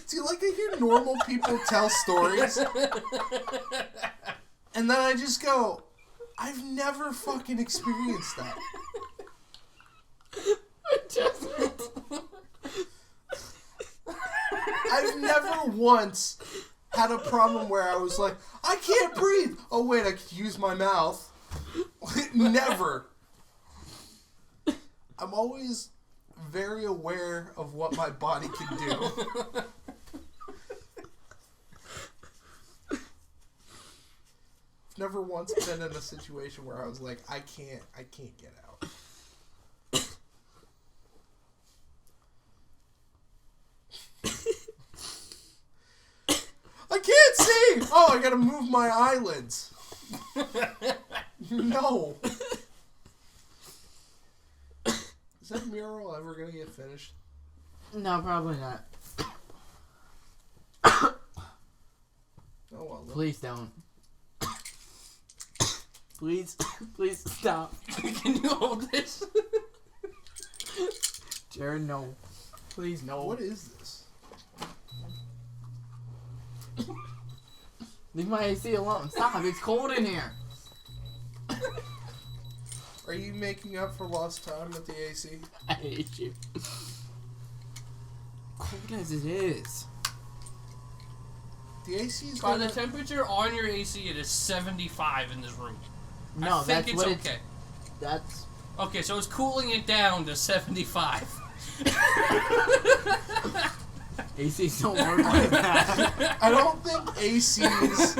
See, like I hear normal people tell stories, and then I just go, I've never fucking experienced that. I've never once had a problem where I was like, I can't breathe. Oh wait, I could use my mouth. Never. I'm always very aware of what my body can do. I've never once been in a situation where I was like, I can't get out. I can't see! Oh, I gotta move my eyelids. No. Is that mural ever gonna get finished? No, probably not. Oh well. Please don't. Please stop. Can you hold this? Jared, no. Please, no. What is this? Leave my AC alone. Stop. It's cold in here. Are you making up for lost time with the AC? I hate you. Cold as it is. The AC's By gonna... the temperature on your AC, it is 75 in this room. No, I think that's it's what okay. That's... Okay, so it's cooling it down to 75. ACs don't work like that. I don't think ACs...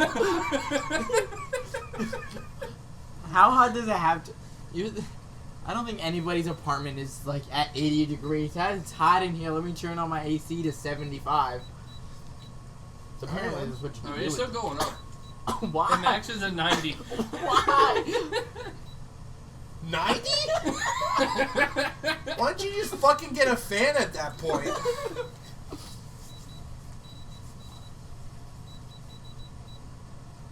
How hot does it have to... I don't think anybody's apartment is like at 80 degrees. It's hot in here. Let me turn on my AC to 75. So apparently that's what you I do. mean, it's still going up. Why? It maxes at 90. Why? 90? Why don't you just fucking get a fan at that point?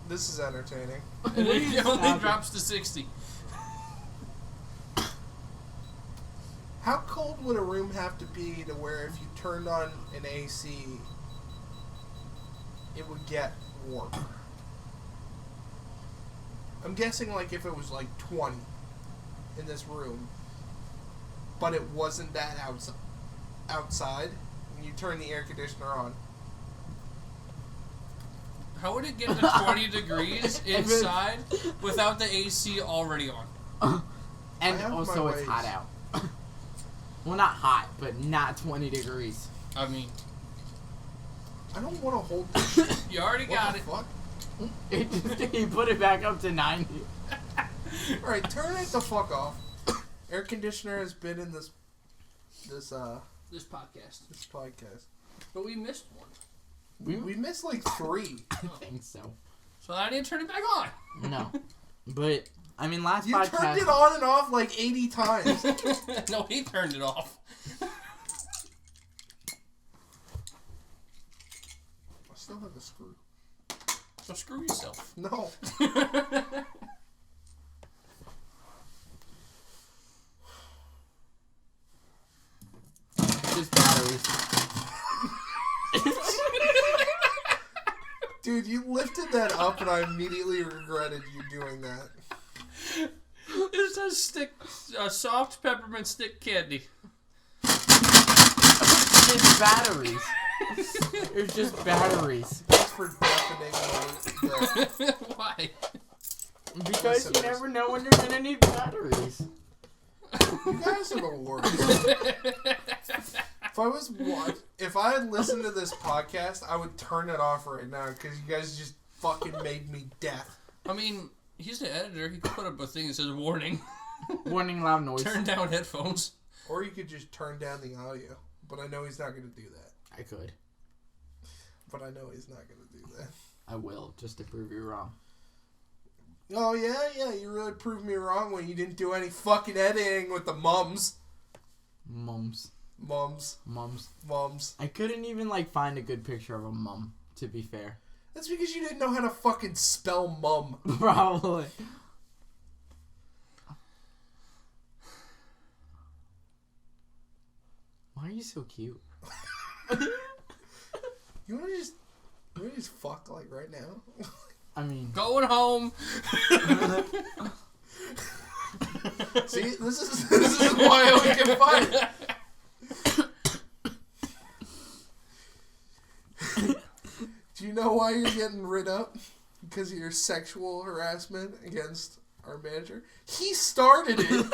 This is entertaining. And it only Stop it. drops to 60. How cold would a room have to be to where if you turned on an AC, it would get warmer? I'm guessing like if it was like 20 in this room, but it wasn't that outside, and you turn the air conditioner on. How would it get to 20 degrees inside without the AC already on? And I have also my it's ways. hot out. Well, not hot, but not 20 degrees. I mean, I don't want to hold this shit. you already What got the it. fuck? You put it back up to 90. Alright, turn it the fuck off. Air conditioner has been in this This podcast. podcast. But we missed one. We missed like 3. I think so. So I need to turn it back on. No. But, I mean, last You podcast... turned it on and off like 80 times. No, he turned it off. I still have a screw. So screw yourself. No. Just batteries. Dude, you lifted that up and I immediately regretted you doing that. It says soft peppermint stick candy. It's batteries. It's just batteries. Thanks for deafening the Why? Because you never know when you're gonna need batteries. You guys are the worst. If I had listened to this podcast, I would turn it off right now because you guys just fucking made me deaf. I mean, he's the editor. He could put up a thing that says warning. Warning, loud noise. Turn down headphones. Or you could just turn down the audio. But I know he's not going to do that. I could. But I know he's not going to do that. I will, just to prove you wrong. Oh, yeah, you really proved me wrong when you didn't do any fucking editing with the mums. Mums. Mums. I couldn't even, find a good picture of a mum, to be fair. That's because you didn't know how to fucking spell mum. Probably. Why are you so cute? You want to just fuck, right now? I mean... Going home. See, this is why we can fight. Do you know why you're getting rid up? Because of your sexual harassment against our manager? He started it.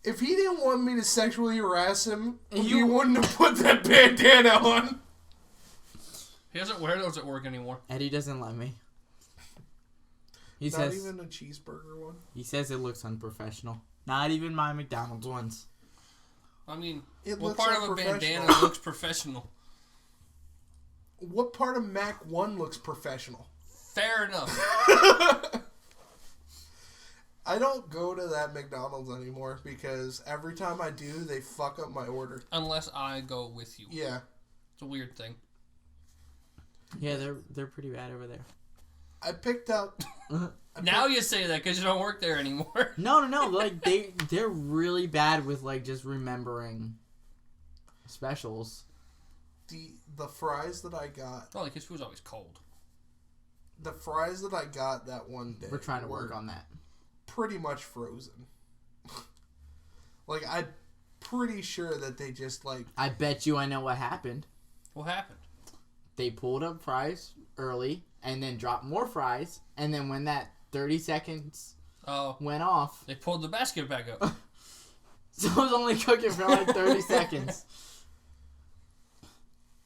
If he didn't want me to sexually harass him, he wouldn't have put that bandana on. He doesn't wear those at work anymore. Eddie doesn't let me. He Not says even a cheeseburger one? he says it looks unprofessional. Not even my McDonald's ones. I mean, It what looks part of a unprofessional. bandana looks professional? What part of Mac 1 looks professional? Fair enough. I don't go to that McDonald's anymore because every time I do, they fuck up my order. Unless I go with you. Yeah. It's a weird thing. Yeah, they're pretty bad over there. I picked out... Now you say that because you don't work there anymore. No. Like, they're really bad with, like, just remembering specials. The fries that I got... Oh, like his food's always cold. The fries that I got that one day... We're trying to work on that. Pretty much frozen. Like, I'm pretty sure that they just, like... I bet you I know what happened. What happened? They pulled up fries early and then dropped more fries. And then when that 30 seconds went off... They pulled the basket back up. So it was only cooking for like 30 seconds.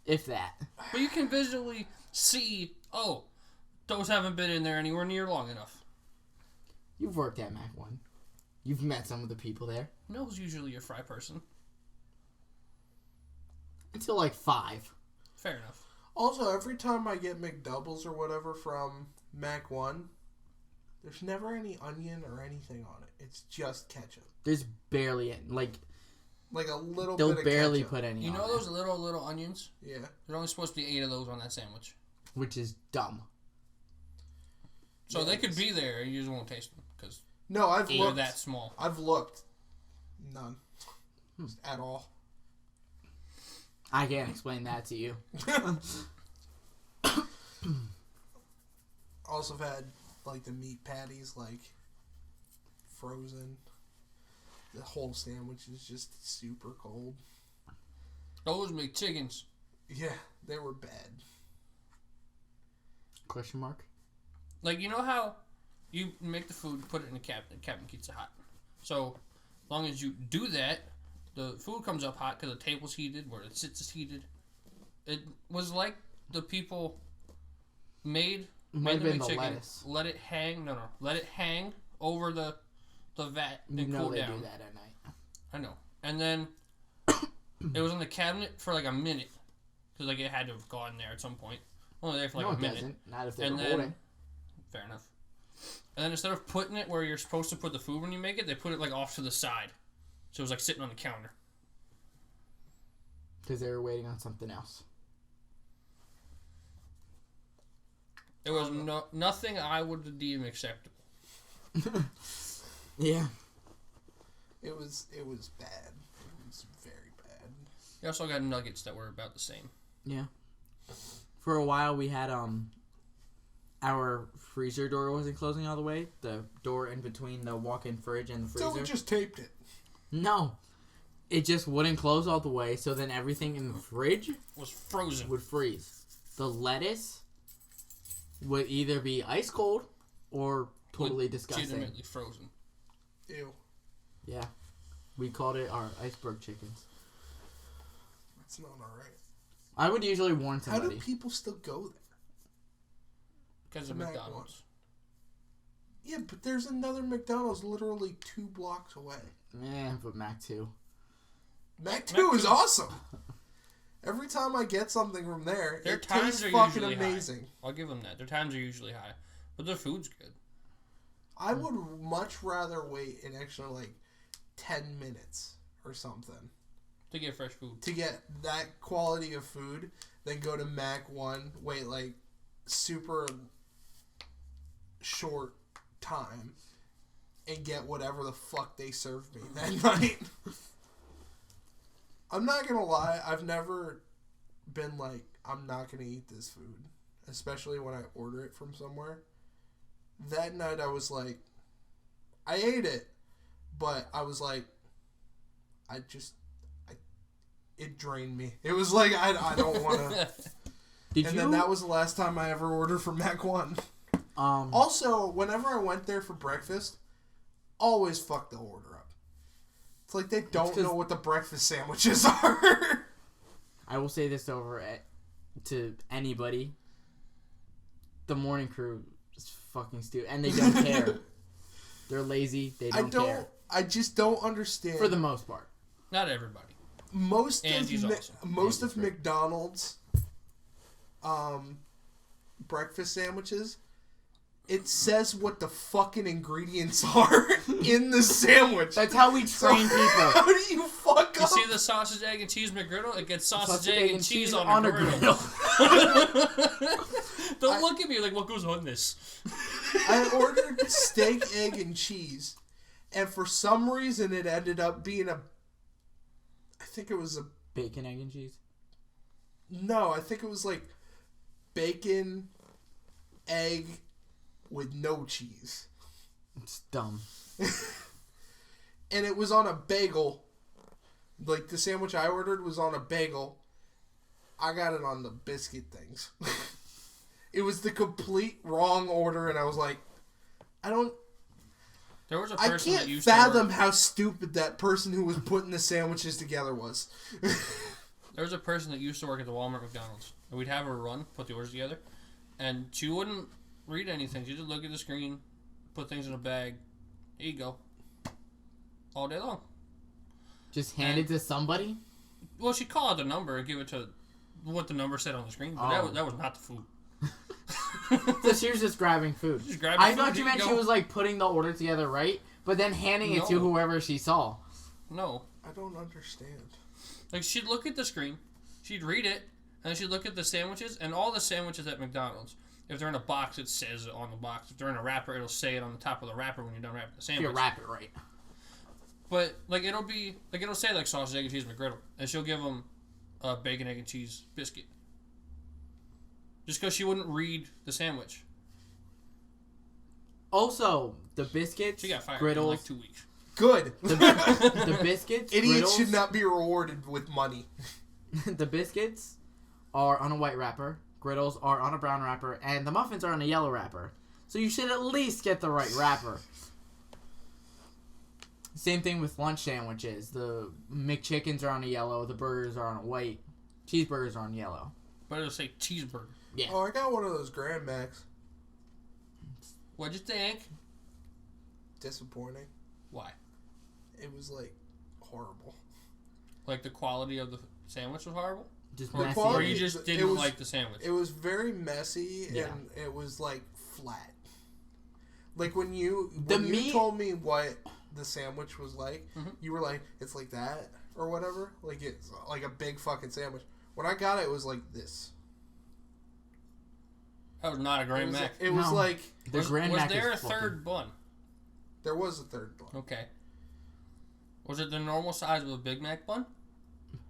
If that. But you can visually see, those haven't been in there anywhere near long enough. You've worked at Mac 1. You've met some of the people there. No's usually your fry person. Until like 5. Fair enough. Also, every time I get McDoubles or whatever from Mac 1, there's never any onion or anything on it. It's just ketchup. There's barely like a little they'll bit of barely ketchup. put any You on know there, those little onions? Yeah. There's only supposed to be 8 of those on that sandwich. which is dumb. So they could be there and you just won't taste them because No, I've they're looked. that small. I've looked. None. At all. I can't explain that to you. Also have had, like, the meat patties, like, frozen. The whole sandwich is just super cold. Those McChickens. Yeah, they were bad. Question mark? Like, you know how you make the food, put it in the cabinet keeps it hot. So, as long as you do that, the food comes up hot because the table's heated, where it sits is heated. It was like the people made Might the have been the McChicken, lettuce. let it hang. No, let it hang over the vat and You know cool they down. do that at night. I know. And then it was in the cabinet for like a minute because like it had to have gone there at some point. Only there for like No, a it minute. doesn't. Not if they're And then, holding. fair enough. And then instead of putting it where you're supposed to put the food when you make it, they put it like off to the side. So it was like sitting on the counter. Because they were waiting on something else. It was nothing I would deem acceptable. Yeah. It was bad. It was very bad. You also got nuggets that were about the same. Yeah. For a while we had our freezer door wasn't closing all the way. The door in between the walk-in fridge and the freezer. So we just taped it. No. It just wouldn't close all the way, so then everything in the fridge Was frozen. would freeze. The lettuce would either be ice cold or totally disgusting. Legitimately frozen. Ew. Yeah. We called it our iceberg chickens. That's not alright. I would usually warn How somebody. do people still go there? Because of Mac McDonald's. Yeah, but there's another McDonald's literally 2 blocks away. Yeah, but Mac 2. Mac 2 is awesome. Every time I get something from there, Their it times tastes are fucking usually amazing. High. I'll give them that. Their times are usually high. But their food's good. I would much rather wait an extra, like, 10 minutes or something To get fresh food. to get that quality of food than go to Mac 1, wait, like, super short time and get whatever the fuck they served me that night. I'm not gonna lie, I've never been like, I'm not gonna eat this food, especially when I order it from somewhere. That night I was like, I ate it, but I was like, it drained me. It was like, I don't want to. Then that was the last time I ever ordered from Mac 1. Also, whenever I went there for breakfast, always fuck the order up. It's like they don't know what the breakfast sandwiches are. I will say this to anybody. The morning crew is fucking stupid. And they don't care. They're lazy. They don't care. I just don't understand. For the most part. Not everybody. Most Andy's of awesome. most Andy's of great. McDonald's breakfast sandwiches it says what the fucking ingredients are in the sandwich. That's how we train people. How do you fuck You up? see the sausage, egg, and cheese McGriddle? It gets sausage, egg, and cheese on a griddle. Don't look at me like, what goes on this? I ordered steak, egg, and cheese, and for some reason it ended up being I think it was a... Bacon, egg, and cheese? No, I think it was like bacon, egg, with no cheese. It's dumb. And it was on a bagel. Like, the sandwich I ordered was on a bagel. I got it on the biscuit things. It was the complete wrong order, and I was like, There was a I person that can't used fathom to how stupid that person who was putting the sandwiches together was. There was a person that used to work at the Walmart McDonald's. And we'd have her run, put the orders together, and she wouldn't read anything. She'd just look at the screen, put things in a bag. Here you go. All day long. Just hand it to somebody? Well, she'd call out the number and give it to what the number said on the screen, but that was not the food. So she was just grabbing food. Just grabbing I food, thought here you meant you she go. was like putting the order together right, but then handing it to No. whoever she saw. No. I don't understand. Like, she'd look at the screen, she'd read it, and then she'd look at the sandwiches, and all the sandwiches at McDonald's, if they're in a box, it says it on the box. If they're in a wrapper, it'll say it on the top of the wrapper when you're done wrapping the If sandwich. you wrap it right. But, like, it'll say, like, sausage, egg, and cheese McGriddle, and she'll give them a bacon, egg, and cheese biscuit. Just because she wouldn't read the sandwich. Also, the biscuits, She got fired griddles, in, like, 2 weeks. Good. the biscuits, Idiots griddles, should not be rewarded with money. the biscuits are on a white wrapper, griddles are on a brown wrapper, and the muffins are on a yellow wrapper. So you should at least get the right wrapper. Same thing with lunch sandwiches. The McChickens are on a yellow, the burgers are on a white, cheeseburgers are on yellow. But it'll say cheeseburger. Yeah. Oh, I got one of those Grand Max. What'd you think? Disappointing. Why? It was, like, horrible. Like, the quality of the sandwich was horrible? Just The messy. Or quality- you just it didn't was- like the sandwich? It was very messy, Yeah. and it was, like, flat. Like, when you meat- told me what the sandwich was like, Mhm. you were like, it's like that, or whatever. Like, it's like a big fucking sandwich. When I got it, it was like this. That was not a Grand Mac. It was No. like, The Grand was Mac there a is fucking- third bun? there was a third bun. Okay. Was it the normal size of a Big Mac bun?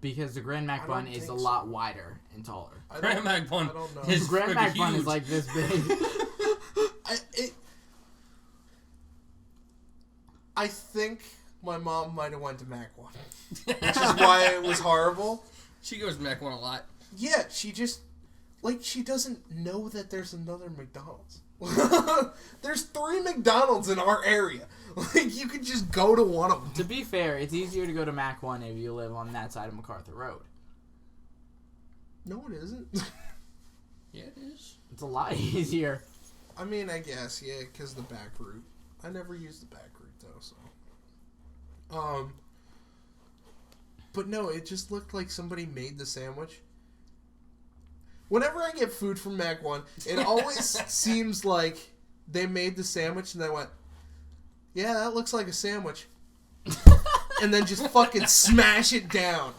Because the Grand Mac I bun don't is a think so. lot wider and taller. I Grand don't, Mac bun I don't know. is The Grand freaking Mac bun huge. is like this big. I think my mom might have went to Mac one, which is why it was horrible. She goes to Mac one a lot. Yeah, she just, like, she doesn't know that there's another McDonald's. There's 3 McDonald's in our area. Like, you could just go to one of them. To be fair, it's easier to go to Mac 1 if you live on that side of MacArthur Road. No, it isn't. Yeah, it is. It's a lot easier. I mean, I guess, yeah, because the back route. I never used the back route, though, so. But no, it just looked like somebody made the sandwich. Whenever I get food from Mac 1, it always seems like they made the sandwich and they went, yeah, that looks like a sandwich. And then just fucking smash it down.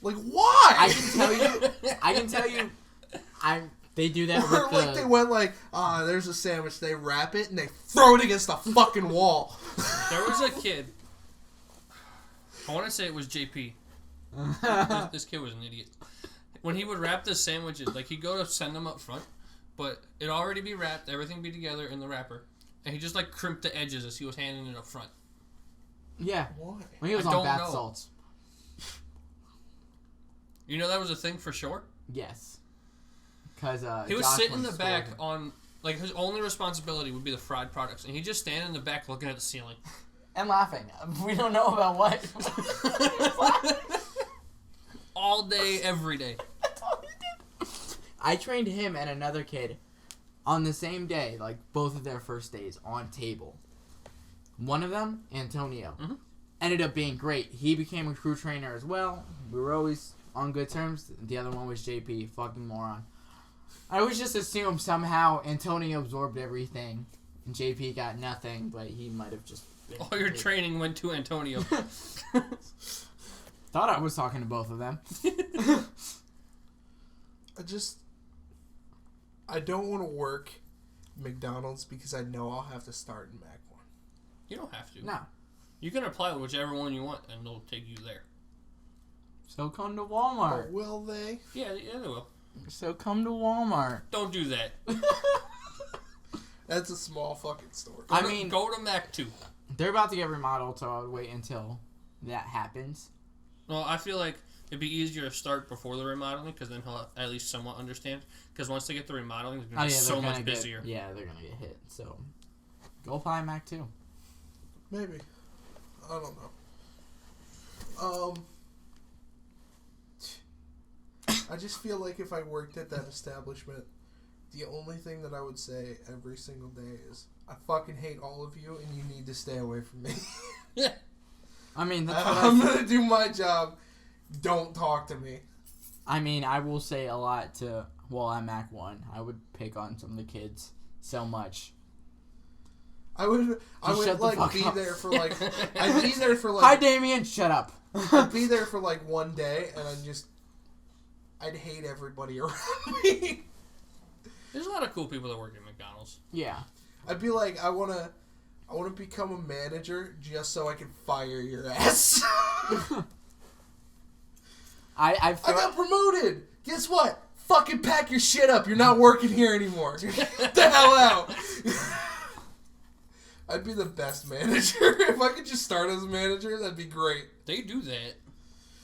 Like, why? I can tell you, they do that Or with like the... they went like, there's a sandwich. They wrap it and they throw it against the fucking wall. There was a kid. I want to say it was JP. This kid was an idiot. When he would wrap the sandwiches, like, he'd go to send them up front, but it'd already be wrapped, everything be together in the wrapper, and he just, like, crimped the edges as he was handing it up front. Yeah. Why? When he was I on don't bath know. salts. You know that was a thing for sure? Yes. Because He was Josh sitting in went the to back store. on, like, his only responsibility would be the fried products, and he'd just stand in the back looking at the ceiling. And laughing. We don't know about what. All day, every day. I trained him and another kid on the same day, like both of their first days, on table. One of them, Antonio, ended up being great. He became a crew trainer as well. We were always on good terms. The other one was JP, fucking moron. I always just assume somehow Antonio absorbed everything and JP got nothing, but he might have just... All your training went to Antonio. Thought I was talking to both of them. I don't want to work McDonald's because I know I'll have to start in Mac 1. You don't have to. No. You can apply to whichever one you want, and they'll take you there. So come to Walmart. But will they? Yeah, they will. So come to Walmart. Don't do that. That's a small fucking store. Go to Mac 2. They're about to get remodeled, so I would wait until that happens. Well, I feel like it'd be easier to start before the remodeling, because then he'll at least somewhat understand. Because once they get the remodeling, they're going to be so much busier. Yeah, they're going to get hit. So go apply Mac 2. Maybe. I don't know. I just feel like if I worked at that establishment, the only thing that I would say every single day is, I fucking hate all of you and you need to stay away from me. Yeah. I mean, that's what I'm going to do my job. Don't talk to me. I mean, I will say a lot to... Well, at Mac 1, I would pick on some of the kids so much. I would like be there for like I'd be there for like Hi Damien, shut up. I'd be there for like one day and I'd hate everybody around me. There's a lot of cool people that work at McDonald's. Yeah. I'd be like, I wanna become a manager just so I can fire your ass. I got promoted. Guess what? Fucking pack your shit up. You're not working here anymore. Get the hell out. I'd be the best manager. If I could just start as a manager, that'd be great. They do that.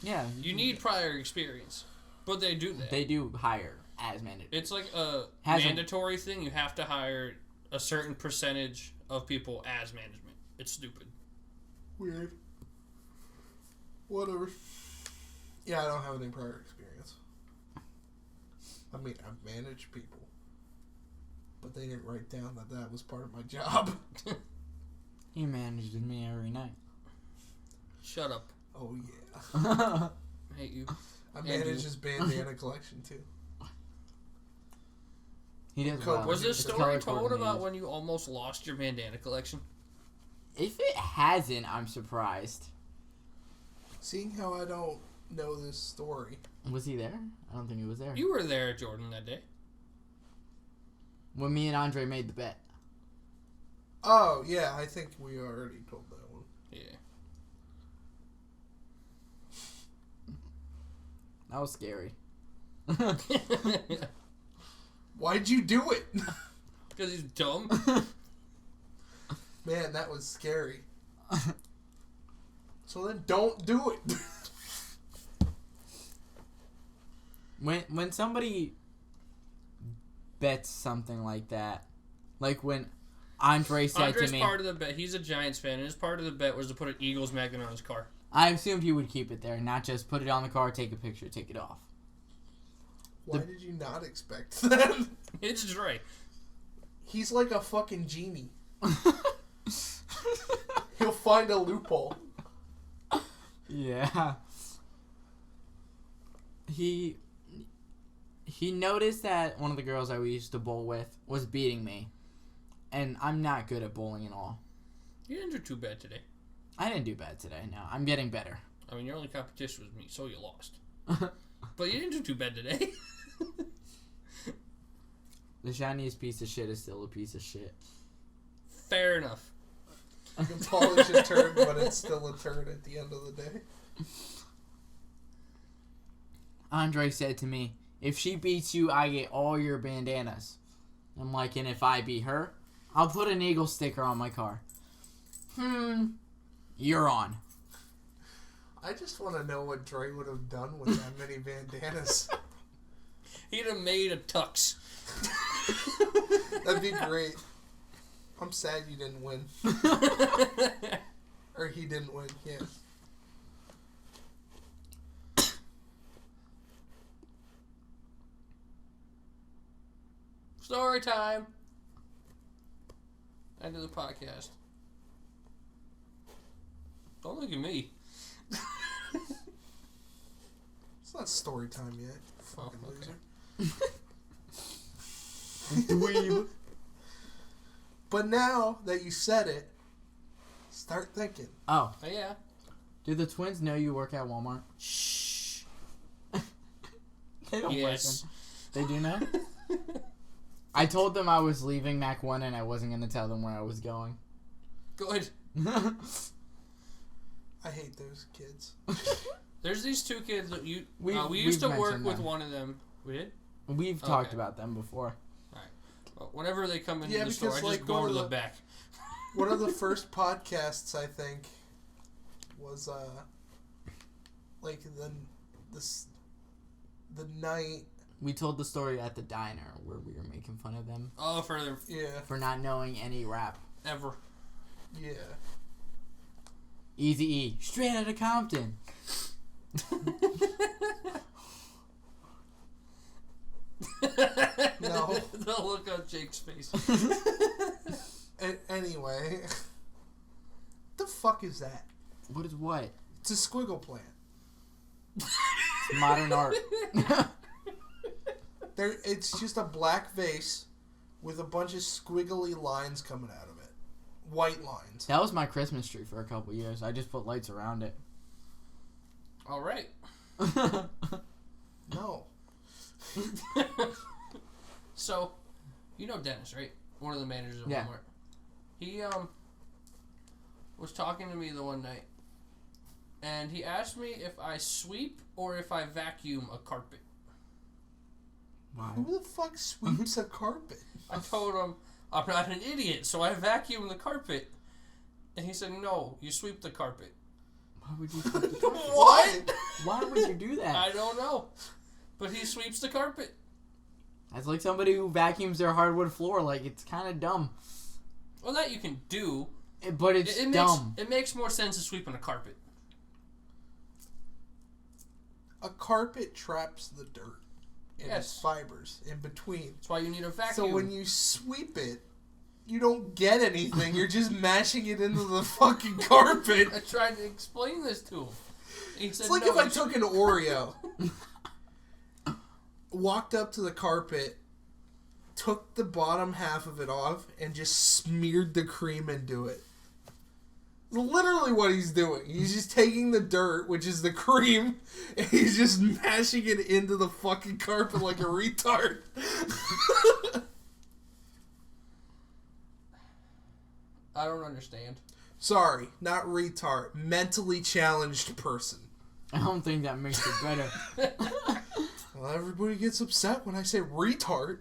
Yeah. You need prior experience. But they do that. They do hire as manager. It's like a mandatory thing. You have to hire a certain percentage of people as management. It's stupid. Weird. Whatever. Yeah, I don't have any prior experience. I mean, I've managed people. But they didn't write down that was part of my job. He managed me every night. Shut up. Oh, yeah. I hate you. I managed his bandana collection, too. He did well. Was this story told about when you almost lost your bandana collection? If it hasn't, I'm surprised. Seeing how I don't know this story. Was he there? I don't think he was there. You were there, Jordan, that day. When me and Andre made the bet. Oh, yeah, I think we already told that one. Yeah. That was scary. Why'd you do it? Because he's dumb. Man, that was scary. So then don't do it. When somebody bets something like that, like when Andre said Andre's to me... part of the bet. He's a Giants fan, and his part of the bet was to put an Eagles magnet on his car. I assumed he would keep it there, not just put it on the car, take a picture, take it off. Why did you not expect that? It's Dre. He's like a fucking genie. He'll find a loophole. Yeah. He noticed that one of the girls I used to bowl with was beating me. And I'm not good at bowling at all. You didn't do too bad today. I didn't do bad today, no. I'm getting better. I mean, your only competition was me, so you lost. But you didn't do too bad today. The shiniest piece of shit is still a piece of shit. Fair enough. You can polish a turd, but it's still a turd at the end of the day. Andre said to me, if she beats you, I get all your bandanas. I'm like, and if I beat her, I'll put an eagle sticker on my car. You're on. I just want to know what Dre would have done with that many bandanas. He'd have made a tux. That'd be great. I'm sad you didn't win. Or he didn't win, yeah. Story time. End of the podcast. Don't look at me. It's not story time yet, fucking okay. loser. Dweeb. But now that you said it, start thinking. Oh. Oh, yeah. Do the twins know you work at Walmart? Shh. They don't Yes. listen. They do know? I told them I was leaving Mac 1 and I wasn't going to tell them where I was going. Good. I hate those kids. There's these two kids that we We've used to work mentioned with them. one of them. We did? We've talked about them before. Well, whenever they come into Yeah, the store, I because, just like, go one to of the the- back. One of the first podcasts, I think, was like the night. We told the story at the diner where we were making fun of them Oh, further. Yeah. for not knowing any rap. Ever. Yeah. Easy E, straight out of Compton. No. The look on Jake's face. Anyway, the fuck is that? What is what? It's a squiggle plant. It's modern art. It's just a black vase with a bunch of squiggly lines coming out of it. White lines. That was my Christmas tree for a couple years. I just put lights around it. All right. No. So, you know Dennis, right? One of the managers of Yeah. Walmart. He was talking to me the one night, and he asked me if I sweep or if I vacuum a carpet. Wow. Who the fuck sweeps a carpet? I told him I'm not an idiot, so I vacuum the carpet. And he said, no, you sweep the carpet. Why would you sweep the carpet? What? Why would you do that? I don't know. But he sweeps the carpet. That's like somebody who vacuums their hardwood floor. Like, it's kind of dumb. Well, that you can do. But it's dumb. It makes more sense to sweep on a carpet. A carpet traps the dirt and its Yes. fibers in between. That's why you need a vacuum. So when you sweep it, you don't get anything. You're just mashing it into the fucking carpet. I tried to explain this to him. He said, It's like no, if I you took an Oreo, walked up to the carpet, took the bottom half of it off, and just smeared the cream into it. Literally what he's doing. He's just taking the dirt, which is the cream, and he's just mashing it into the fucking carpet like a retard. I don't understand. Sorry, not retard. Mentally challenged person. I don't think that makes it better. Well, everybody gets upset when I say retard.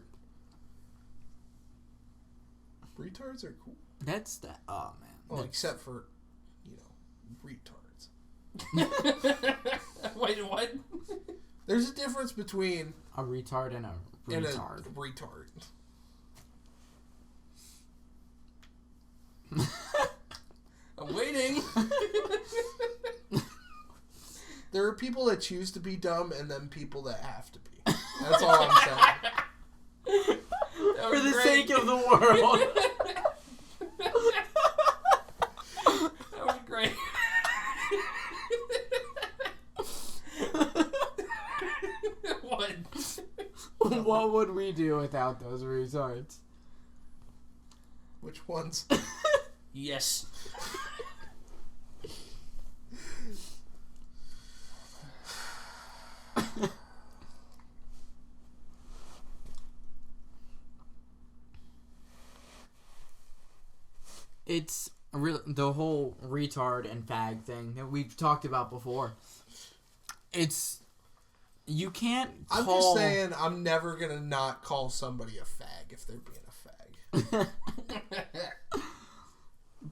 Retards are cool. That's that. Oh, man. Well, That's- except for, retards. Wait, what? There's a difference between a retard and a retard. a retard. I'm waiting. There are people that choose to be dumb and then people that have to be. That's all I'm saying. That For was the great. sake of the world. That was great. What? What would we do without those retards? Which ones? Yes. It's the whole retard and fag thing that we've talked about before. It's you can't call. I'm just saying I'm never going to not call somebody a fag if they're being a fag.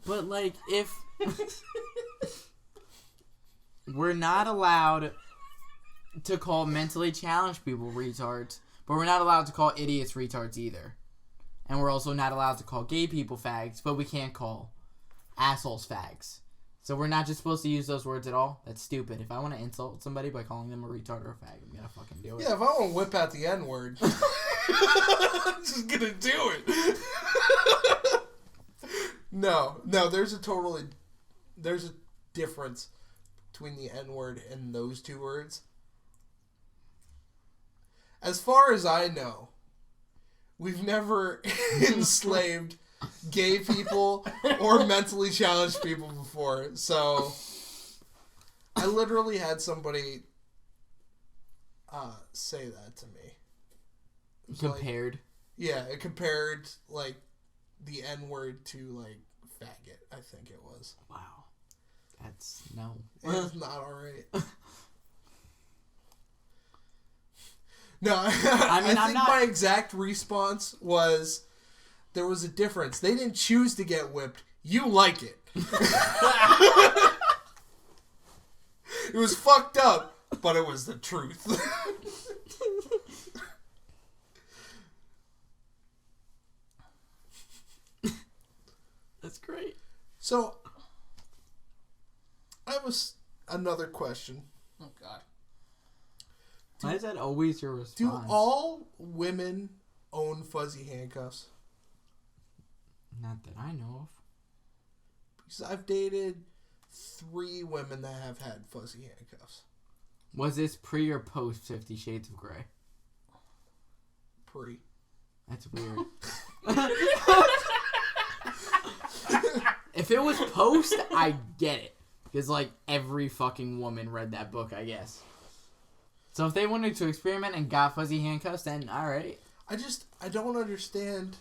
But like if we're not allowed to call mentally challenged people retards, but we're not allowed to call idiots retards either. And we're also not allowed to call gay people fags, but we can't call assholes fags. So we're not just supposed to use those words at all? That's stupid. If I want to insult somebody by calling them a retard or a fag, I'm gonna fucking do it. Yeah, if I want to whip out the N-word, I'm just going to do it. No, there's a difference between the N-word and those two words. As far as I know, we've never enslaved gay people or mentally challenged people before. So I literally had somebody say that to me. Compared. Like, yeah, it compared like the N-word to like faggot, I think it was. Wow. That's no. It's not alright. No, I think my exact response was there was a difference. They didn't choose to get whipped. You like it. It was fucked up, but it was the truth. That's great. So, I have another question. Oh, God. Why is that always your response? Do all women own fuzzy handcuffs? Not that I know of. Because I've dated 3 women that have had fuzzy handcuffs. Was this pre or post 50 Shades of Grey? Pre. That's weird. If it was post, I get it. Because, like, every fucking woman read that book, I guess. So if they wanted to experiment and got fuzzy handcuffs, then alright. I don't understand.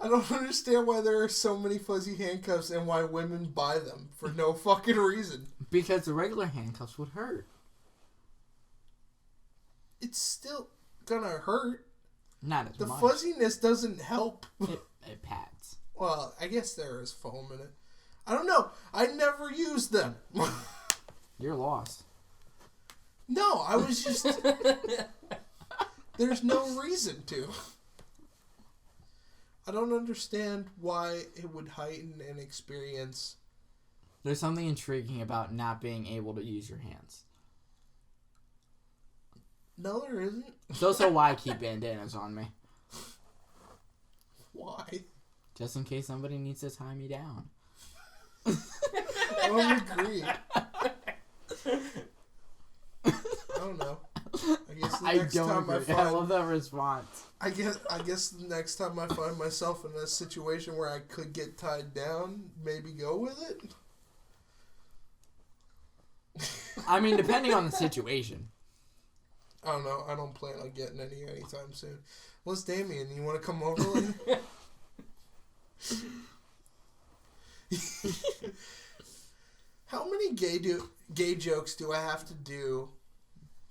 I don't understand why there are so many fuzzy handcuffs and why women buy them for no fucking reason. Because the regular handcuffs would hurt. It's still gonna hurt. Not as the much. The fuzziness doesn't help. It pads. Well, I guess there is foam in it. I don't know. I never used them. You're lost. No, I was just... There's no reason to. I don't understand why it would heighten an experience. There's something intriguing about not being able to use your hands. No, there isn't. It's also why I keep bandanas on me. Why? Just in case somebody needs to tie me down. I don't agree. I don't know. I guess the next time I find... I love that response. I guess the next time I find myself in a situation where I could get tied down, maybe go with it. I mean, depending on the situation. I don't know. I don't plan on getting any anytime soon. What's Damien? You want to come over with me? How many gay jokes do I have to do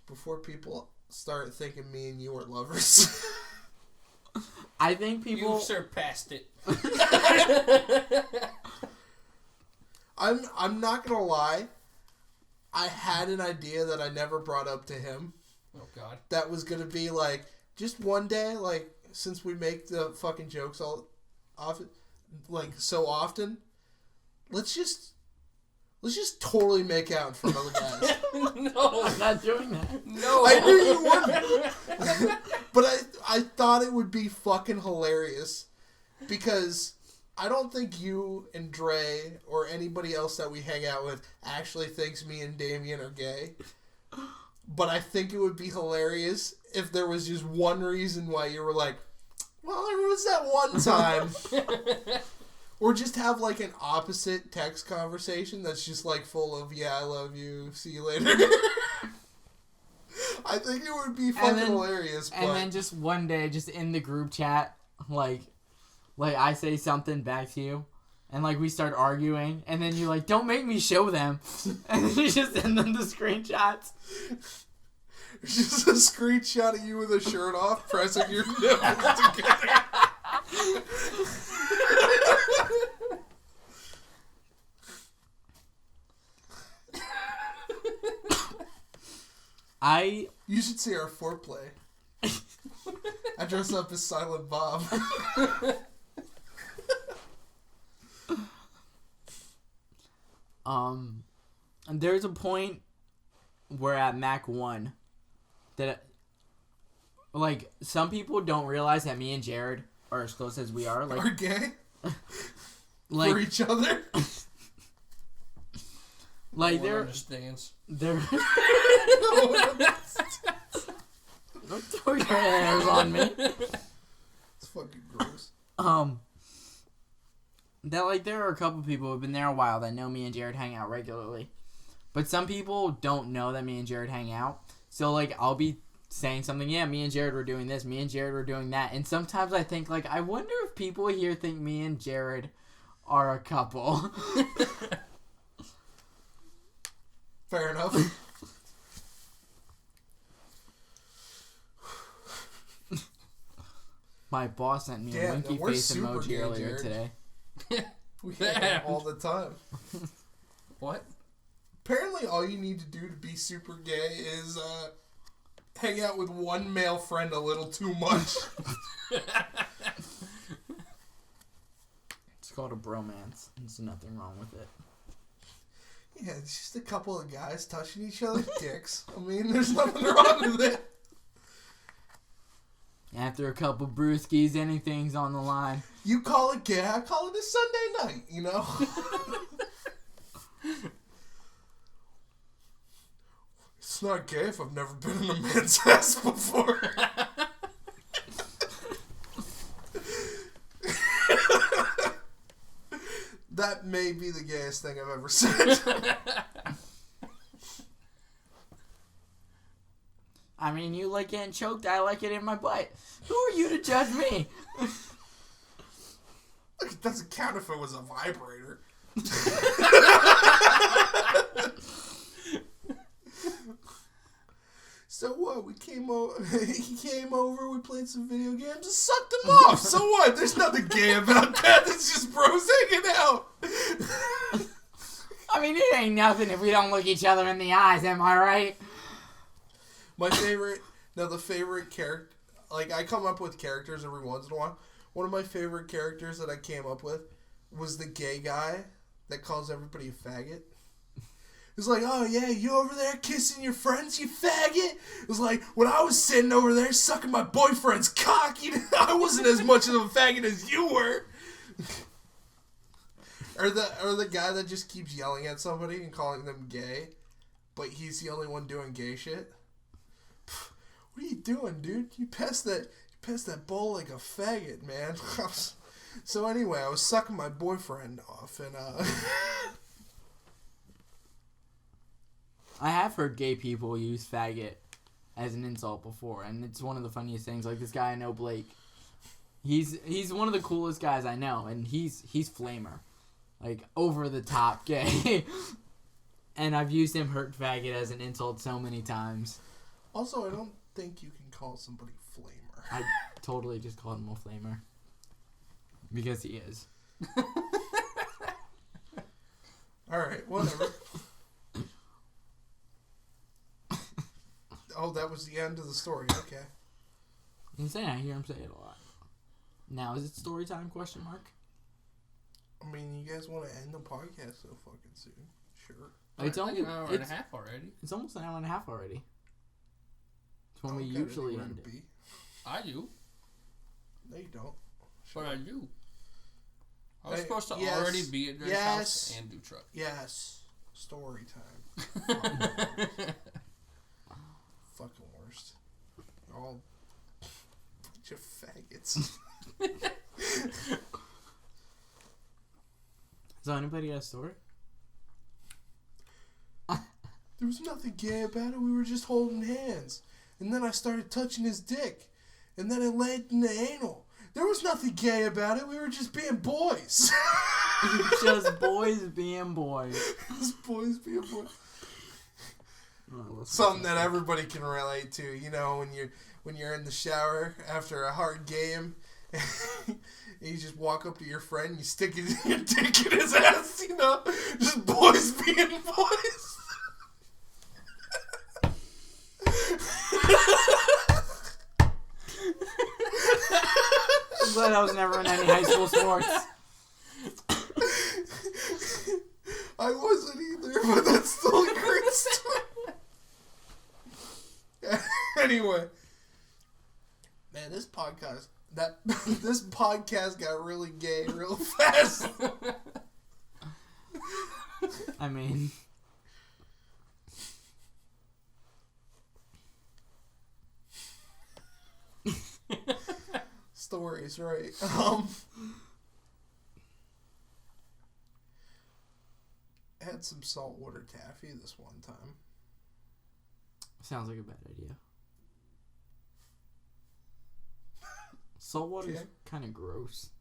before people start thinking me and you are lovers? I think people... You've surpassed it. I'm not gonna lie. I had an idea that I never brought up to him. Oh, God. That was gonna be like, just one day, like, since we make the fucking jokes all often, like, so often, let's just totally make out in front of the guys. No. I'm not doing that. No. I knew you wouldn't. But I thought it would be fucking hilarious. Because I don't think you and Dre or anybody else that we hang out with actually thinks me and Damien are gay. But I think it would be hilarious if there was just one reason why you were like, well, there was that one time. Or just have, like, an opposite text conversation that's just, like, full of, yeah, I love you, see you later. I think it would be fucking hilarious. And then just one day, just in the group chat, like I say something back to you, and, like, we start arguing, and then you're like, don't make me show them. And then you just send them the screenshots. It's just a screenshot of you with a shirt off, pressing your nipples together. You should see our foreplay. I dress up as Silent Bob. And there's a point where at Mac 1 that, like, some people don't realize that me and Jared are as close as we are. Like, we're gay? Like, for each other? Like, no one understands. They're... No one understands. Don't throw your hairs on me. It's fucking gross. There are a couple people who've been there a while that know me and Jared hang out regularly. But some people don't know that me and Jared hang out. So, like, I'll be saying something, yeah, me and Jared were doing this, me and Jared were doing that. And sometimes I think, like, I wonder if people here think me and Jared are a couple. Fair enough. My boss sent me a winky face emoji earlier today. We hang out all the time. What? Apparently, all you need to do to be super gay is hang out with one male friend a little too much. It's called a bromance. There's nothing wrong with it. Yeah, it's just a couple of guys touching each other's dicks. I mean, there's nothing wrong with it. After a couple brewskis, anything's on the line. You call it gay, I call it a Sunday night, you know? It's not gay if I've never been in a man's ass before. That may be the gayest thing I've ever said. I mean, you like getting choked, I like it in my butt. Who are you to judge me? Look, it doesn't count if it was a vibrator. So what? We came over. He came over. We played some video games. Just sucked him off. So what? There's nothing gay about that. It's just bros hanging out. I mean, it ain't nothing if we don't look each other in the eyes. Am I right? My favorite. Now the favorite character. Like I come up with characters every once in a while. One of my favorite characters that I came up with was the gay guy that calls everybody a faggot. It's like, oh yeah, you over there kissing your friends, you faggot? It was like, when I was sitting over there sucking my boyfriend's cock, I wasn't as much of a faggot as you were. Or the guy that just keeps yelling at somebody and calling them gay, but he's the only one doing gay shit. What are you doing, dude? You passed that bowl like a faggot, man. So anyway, I was sucking my boyfriend off, and I have heard gay people use faggot as an insult before, and it's one of the funniest things. Like this guy I know, Blake. He's one of the coolest guys I know, and he's flamer, like over the top gay. And I've used him hurt faggot as an insult so many times. Also, I don't think you can call somebody flamer. I totally just called him a flamer because he is. All right, whatever. Oh, that was the end of the story. Okay. I'm saying I hear him say it a lot. Now, is it story time? Question mark. I mean, you guys want to end the podcast so fucking soon? Sure. It's like only an hour and a half already. It's almost an hour and a half already. It's when we Don't got usually anywhere end to it. be. I do, No, you don't. but I do. I was Hey, supposed to yes, already be at Greg's house and do truck. Yes. Story time. Fucking worst. All bunch of faggots. So anybody got a story? There was nothing gay about it. We were just holding hands. And then I started touching his dick. And then it led into anal. There was nothing gay about it. We were just being boys. Just boys being boys. Just boys being boys. Oh, Something that everybody can relate to. You know, when you're in the shower after a hard game, and you just walk up to your friend, you stick your dick in his ass. You know, just boys being boys. I'm glad I was never in any high school sports. I wasn't either, but that's still a great story. Anyway, man, this podcast got really gay real fast. I mean, stories, right? I had some saltwater taffy this one time. Sounds like a bad idea. Saltwater is kind of gross.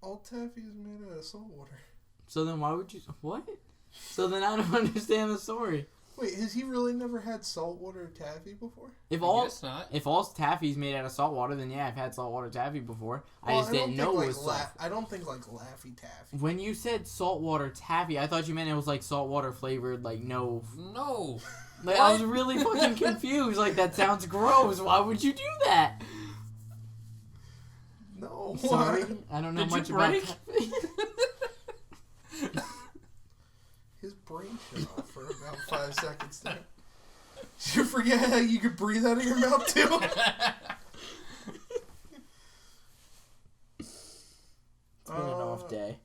All taffy is made out of saltwater. So then why would you... What? So then I don't understand the story. Wait, has he really never had saltwater taffy before? If all taffy's made out of salt water, then yeah, I've had saltwater taffy before. I just didn't know it was salt. I don't think like Laffy Taffy. When you said saltwater taffy, I thought you meant it was like saltwater flavored, like no. No. Like, I was really fucking confused. Like, that sounds gross. Why would you do that? No. Sorry, I don't know much about taffy. His brain shut off for about 5 seconds there. Did you forget how you could breathe out of your mouth too? It's been an off day.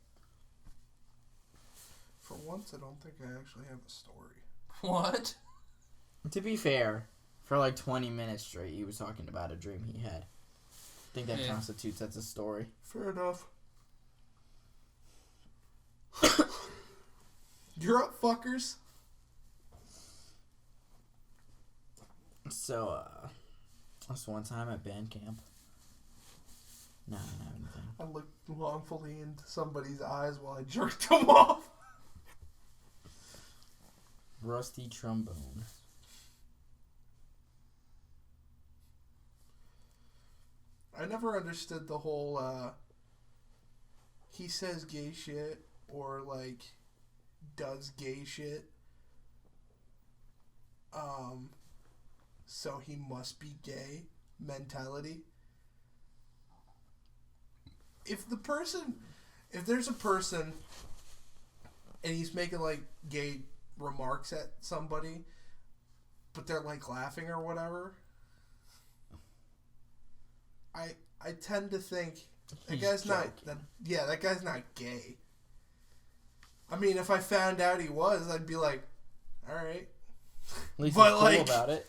For once, I don't think I actually have a story. What? To be fair, for like 20 minutes straight, he was talking about a dream he had. I think that constitutes as a story. Fair enough. You're up, fuckers. So, this one time at band camp. No, I don't have anything. I looked longfully into somebody's eyes while I jerked them off. Rusty trombone. I never understood the whole, he says gay shit, or, like, does gay shit. So he must be gay mentality. If there's a person and he's making like gay remarks at somebody, but they're like laughing or whatever, I tend to think that guy's not gay. I mean, if I found out he was, I'd be like, all right. At least he's cool about it.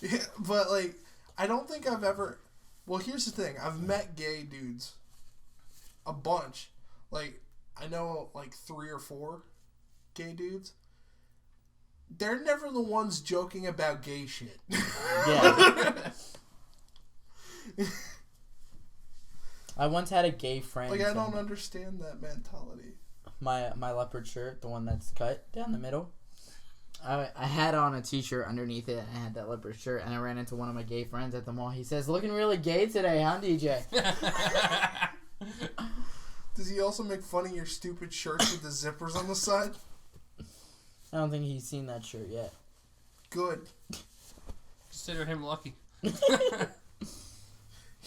Yeah, but like, I don't think I've ever. Well, here's the thing: I've met gay dudes, a bunch. Like, I know like 3 or 4 gay dudes. They're never the ones joking about gay shit. Yeah. I once had a gay friend. Like, I don't understand that mentality. My leopard shirt, the one that's cut down the middle. I had on a t-shirt underneath it, and I had that leopard shirt, and I ran into one of my gay friends at the mall. He says, "Looking really gay today, huh, DJ?" Does he also make fun of your stupid shirts with the zippers on the side? I don't think he's seen that shirt yet. Good. Consider him lucky.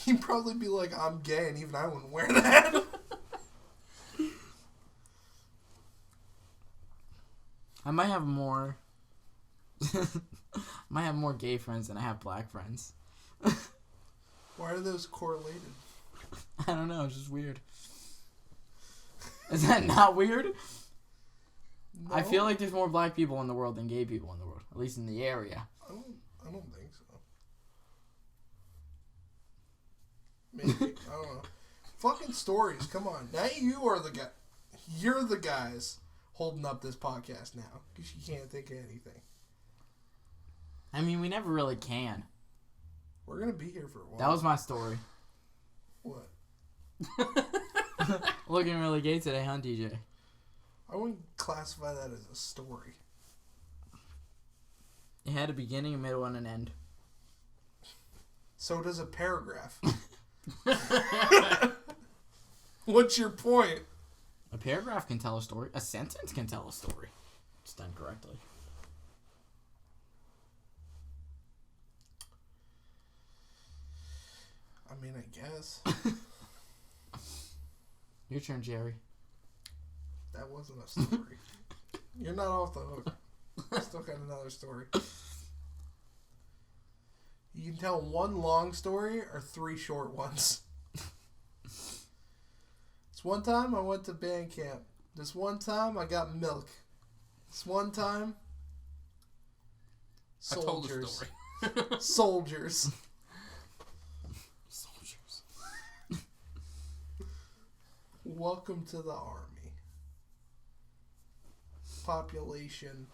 He'd probably be like, "I'm gay," and even I wouldn't wear that. I might have more gay friends than I have black friends. Why are those correlated? I don't know, it's just weird. Is that not weird? No. I feel like there's more black people in the world than gay people in the world, at least in the area. I don't think so. Maybe. I don't know. Fucking stories, come on. Now you are the guy. You're the guys holding up this podcast now, because you can't think of anything. I mean, we never really can. We're going to be here for a while. That was my story. What? Looking really gay today, huh, DJ? I wouldn't classify that as a story. It had a beginning, a middle, and an end. So does a paragraph. What's your point? A paragraph can tell a story. A sentence can tell a story. It's done correctly. I mean, I guess. Your turn, Jerry. That wasn't a story. You're not off the hook. I still got another story. You can tell one long story or 3 short ones. This one time I went to band camp. This one time I got milk. This one time, soldiers. I told the story. Soldiers. Soldiers. Welcome to the army. Population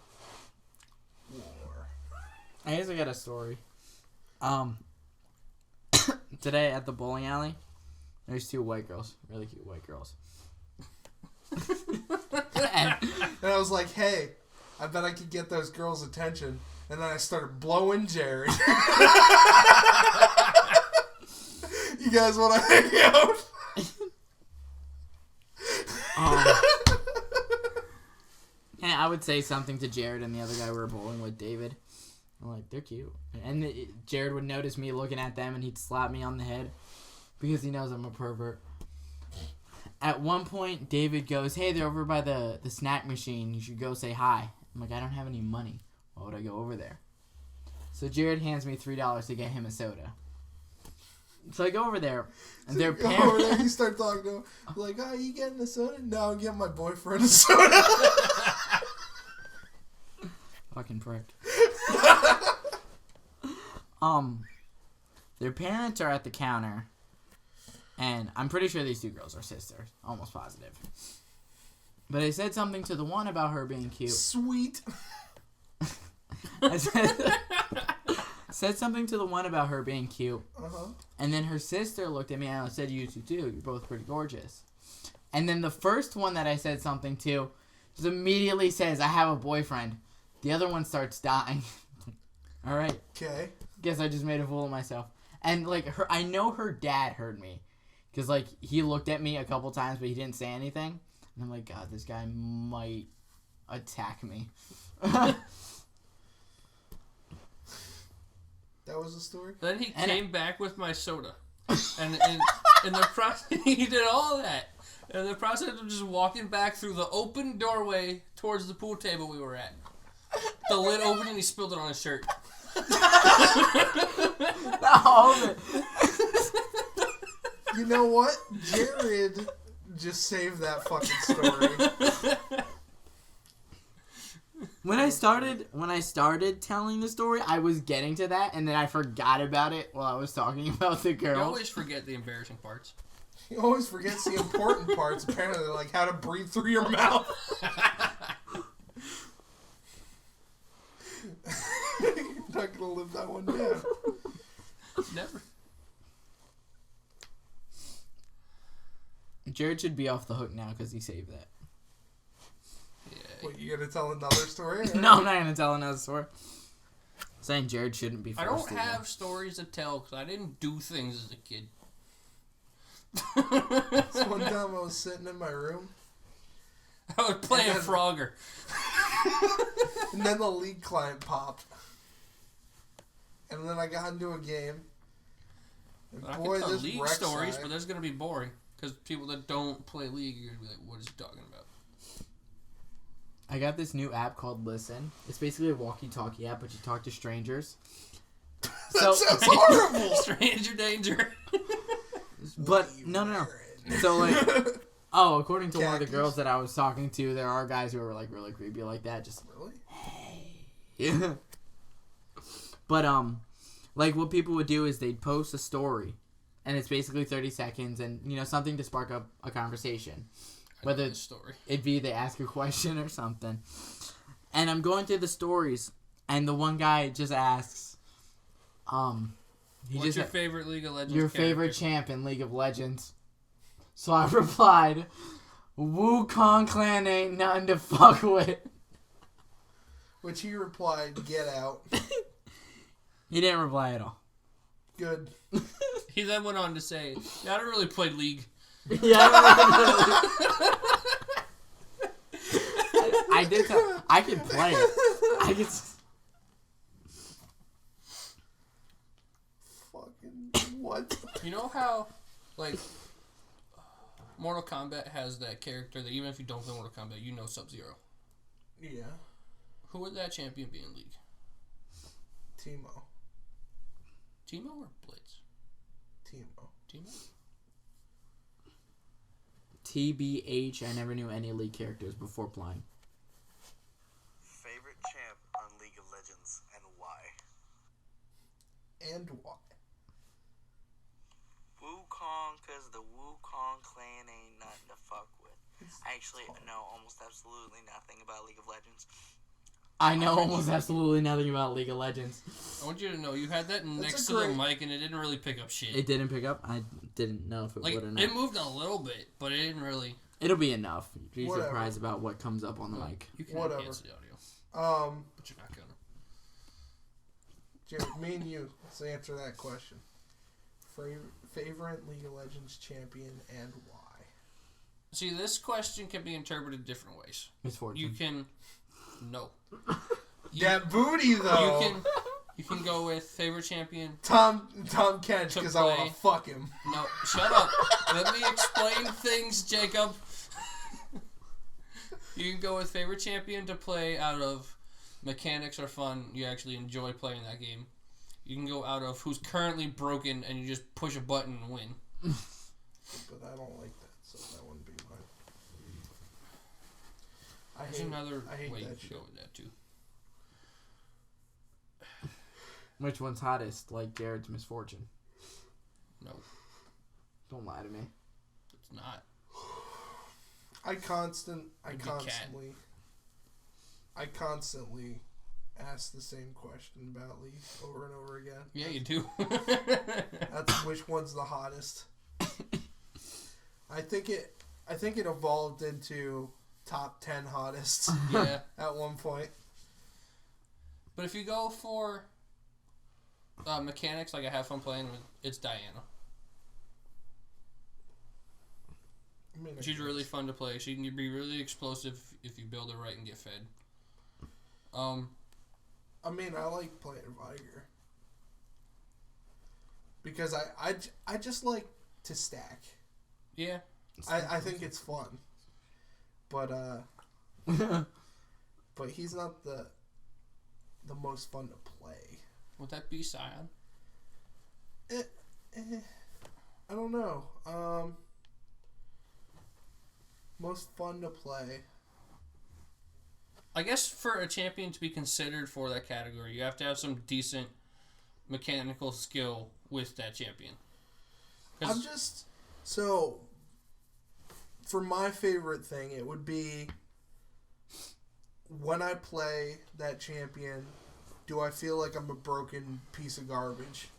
war. I guess I got a story. Today at the bowling alley, there's 2 white girls, really cute white girls. And I was like, hey, I bet I could get those girls' attention. And then I started blowing Jared. You guys want to hang out? And I would say something to Jared and the other guy we were bowling with, David. I'm like, they're cute. And Jared would notice me looking at them and he'd slap me on the head because he knows I'm a pervert. At one point, David goes, hey, they're over by the snack machine. You should go say hi. I'm like, I don't have any money. Why would I go over there? So Jared hands me $3 to get him a soda. So I go over there, and So their you go parents... over there, you start talking to him. Like, oh, you getting a soda? No, I'm getting my boyfriend a soda. Fucking prick. Their parents are at the counter, and I'm pretty sure these 2 girls are sisters. Almost positive. But I said something to the one about her being cute. Sweet. I said something to the one about her being cute. Uh-huh. And then her sister looked at me and I said, you two too. You're both pretty gorgeous. And then the first one that I said something to just immediately says, I have a boyfriend. The other one starts dying. All right. Okay. Guess I just made a fool of myself. And, like, I know her dad heard me. Because, like, he looked at me a couple times, but he didn't say anything. And I'm like, God, this guy might attack me. That was the story? Then he came back with my soda. And in the process, he did all that. And in the process of just walking back through the open doorway towards the pool table we were at. The lid opened and he spilled it on his shirt. All of it. You know what? Jared just saved that fucking story. When I started telling the story, I was getting to that, and then I forgot about it while I was talking about the girl. You always forget the embarrassing parts. You always forget the important parts, apparently, like how to breathe through your mouth. You're not gonna live that one down. Never. Jared should be off the hook now because he saved that. Yeah. What, you gonna tell another story? Or? No, I'm not gonna tell another story. I'm saying Jared shouldn't be I forced don't to. have stories to tell because I didn't do things as a kid. So one time I was sitting in my room. I was playing then- Frogger. And then the League client popped. And then I got into a game. And I boy, can tell this League rec stories, side- but that's going to be boring. Because people that don't play League are going to be like, what is he talking about? I got this new app called Listen. It's basically a walkie-talkie app, but you talk to strangers. That sounds horrible! Stranger danger. But no. So like, according to one of the Khakis. girls that I was talking to, there are guys who are like really creepy like that. Just Really? yeah. But like what people would do is they'd post a story, and it's basically 30 seconds, and something to spark up a conversation. Whether story. it'd be they ask a question or something. And I'm going through the stories, and the one guy just asks, What's your favorite League of Legends your character? favorite champ in League of Legends? So I replied, Wukong clan ain't nothing to fuck with. Which he replied, get out. He didn't reply at all. Good. He then went on to say, yeah, I don't really play League. Yeah, I did. I can play it. I can. Fucking what? You know how, like, Mortal Kombat has that character that even if you don't play Mortal Kombat, you know Sub-Zero. Yeah. Who would that champion be in League? Teemo. Teemo or Blitz? Teemo. Teemo? TBH. I never knew any League characters before playing. Favorite champ on League of Legends and why? And why? Wukong, cause the Wukong clan ain't nothing to fuck I actually know almost absolutely nothing about League of Legends. I know almost absolutely nothing about League of Legends. I want you to know you had that next to the mic and it didn't really pick up shit. It didn't pick up? I didn't know if it would or not. It moved a little bit, but it didn't really. It'll be enough. Be surprised about what comes up on the mic. You can enhance the audio. But you're not gonna. Jared, me and you, let's answer that question. Favorite League of Legends champion and why? See, this question can be interpreted different ways. Misfortune. You can. No. That booty, though. You can go with favorite champion. Tom Kench, because I want to fuck him. No, shut up. Let me explain things, Jacob. You can go with favorite champion to play out of mechanics are fun. You actually enjoy playing that game. You can go out of who's currently broken and you just push a button and win. But I don't like that, so that wouldn't be mine. There's another way you that can go with that too. Which one's hottest? Like Jared's Misfortune. No. Don't lie to me. It's not. I constantly ask the same question about League over and over again. Yeah, you do. That's which one's the hottest. I think it evolved into top 10 hottest. Yeah. At one point. But if you go for mechanics, like I have fun playing with, it's Diana. She's really fun to play. She can be really explosive if you build her right and get fed. I like playing Viger. Because I just like to stack. Yeah. I think it's fun. But but he's not the most fun to play. Would that be Scion? I don't know. Most fun to play. I guess for a champion to be considered for that category, you have to have some decent mechanical skill with that champion. For my favorite thing, it would be when I play that champion, do I feel like I'm a broken piece of garbage?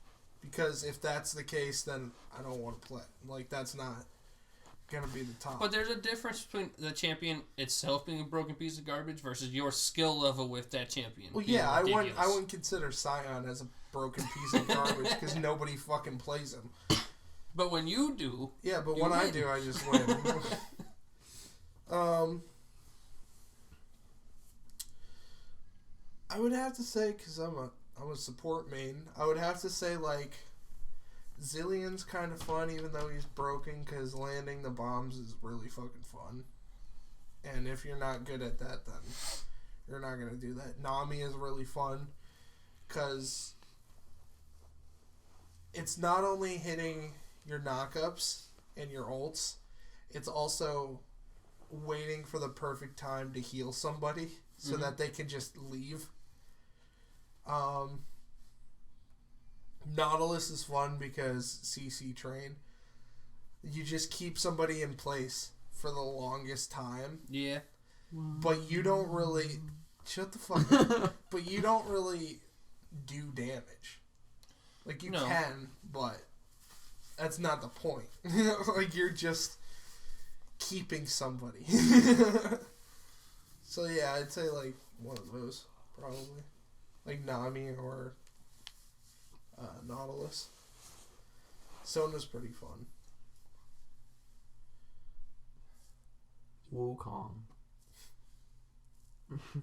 Because if that's the case, then I don't want to play. Like, that's not going to be the top. But there's a difference between the champion itself being a broken piece of garbage versus your skill level with that champion. Well, yeah, I wouldn't consider Scion as a broken piece of garbage because nobody fucking plays him. But when you do... Yeah, but when I do, I just win. I would have to say, because I'm a support main, I would have to say, like, Zillion's kind of fun, even though he's broken, because landing the bombs is really fucking fun. And if you're not good at that, then you're not going to do that. Nami is really fun, because it's not only hitting your knockups and your ults, it's also waiting for the perfect time to heal somebody so that they can just leave. Nautilus is fun because CC train. You just keep somebody in place for the longest time. Yeah. But you don't really... Shut the fuck up. But you don't really do damage. Like, you can, but that's not the point. Like, you're just keeping somebody. So, yeah, I'd say, like, one of those, probably. Like, Nami or Nautilus. Sona's pretty fun. Wukong.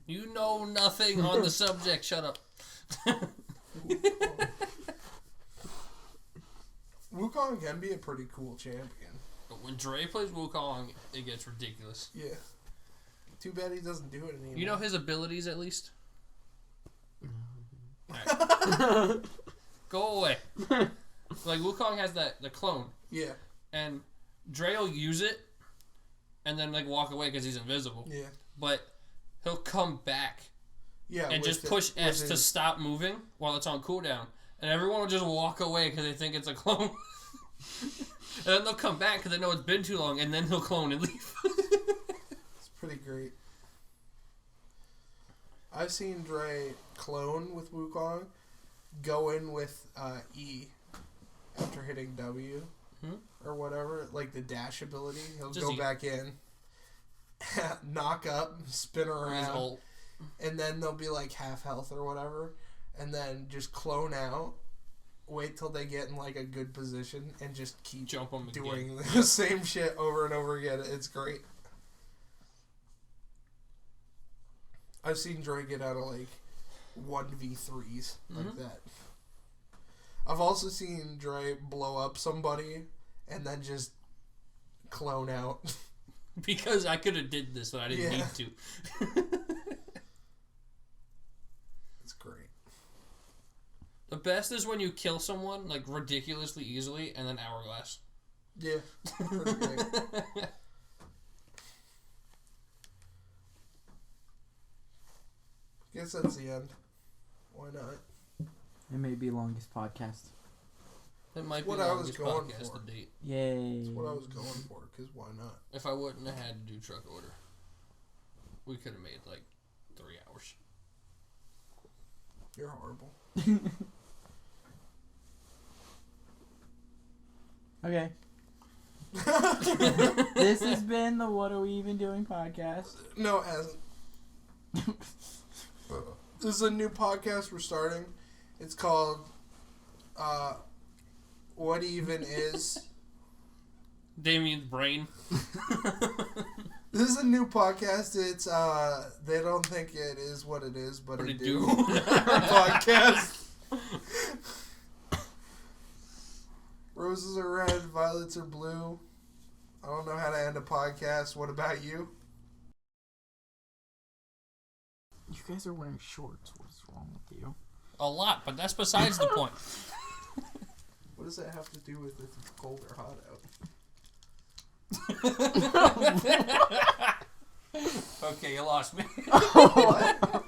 You know nothing on the subject. Shut up. Wukong can be a pretty cool champion. But when Dre plays Wukong, it gets ridiculous. Yeah. Too bad he doesn't do it anymore. You know his abilities, at least? Right. Go away. Like, Wukong has the clone. Yeah. And Dre will use it and then, like, walk away because he's invisible. Yeah. But he'll come back and just push S to stop moving while it's on cooldown. And everyone will just walk away because they think it's a clone. And then they'll come back because they know it's been too long, and then he'll clone and leave. great. I've seen Dre clone with Wukong, go in with E after hitting W or whatever, like the dash ability. He'll Just go E. back in, knock up, spin around, and then they'll be like half health or whatever, and then just clone out, wait till they get in like a good position, and just keep Jump 'em doing again. the same shit over and over again. It's great. I've seen Dre get out of like 1v3s like that. I've also seen Dre blow up somebody and then just clone out. Because I could have did this, but I didn't need to. It's great. The best is when you kill someone like ridiculously easily and then hourglass. Yeah, pretty great. Guess that's the end. Why not? It may be longest podcast. It might be What the I was longest going podcast for. to date. Yay. That's what I was going for, because why not? If I wouldn't have had to do truck order, we could have made like 3 hours. You're horrible. Okay. This has been the What Are We Even Doing podcast. No, it hasn't. This is a new podcast we're starting. It's called What Even Is. Damien's brain. This is a new podcast. It's they don't think it is what it is, but What it it do. do. Podcast. Roses are red, violets are blue. I don't know how to end a podcast. What about you? You guys are wearing shorts. What's wrong with you? A lot, but that's besides the point. What does that have to do with if it's cold or hot out? Okay, you lost me. What?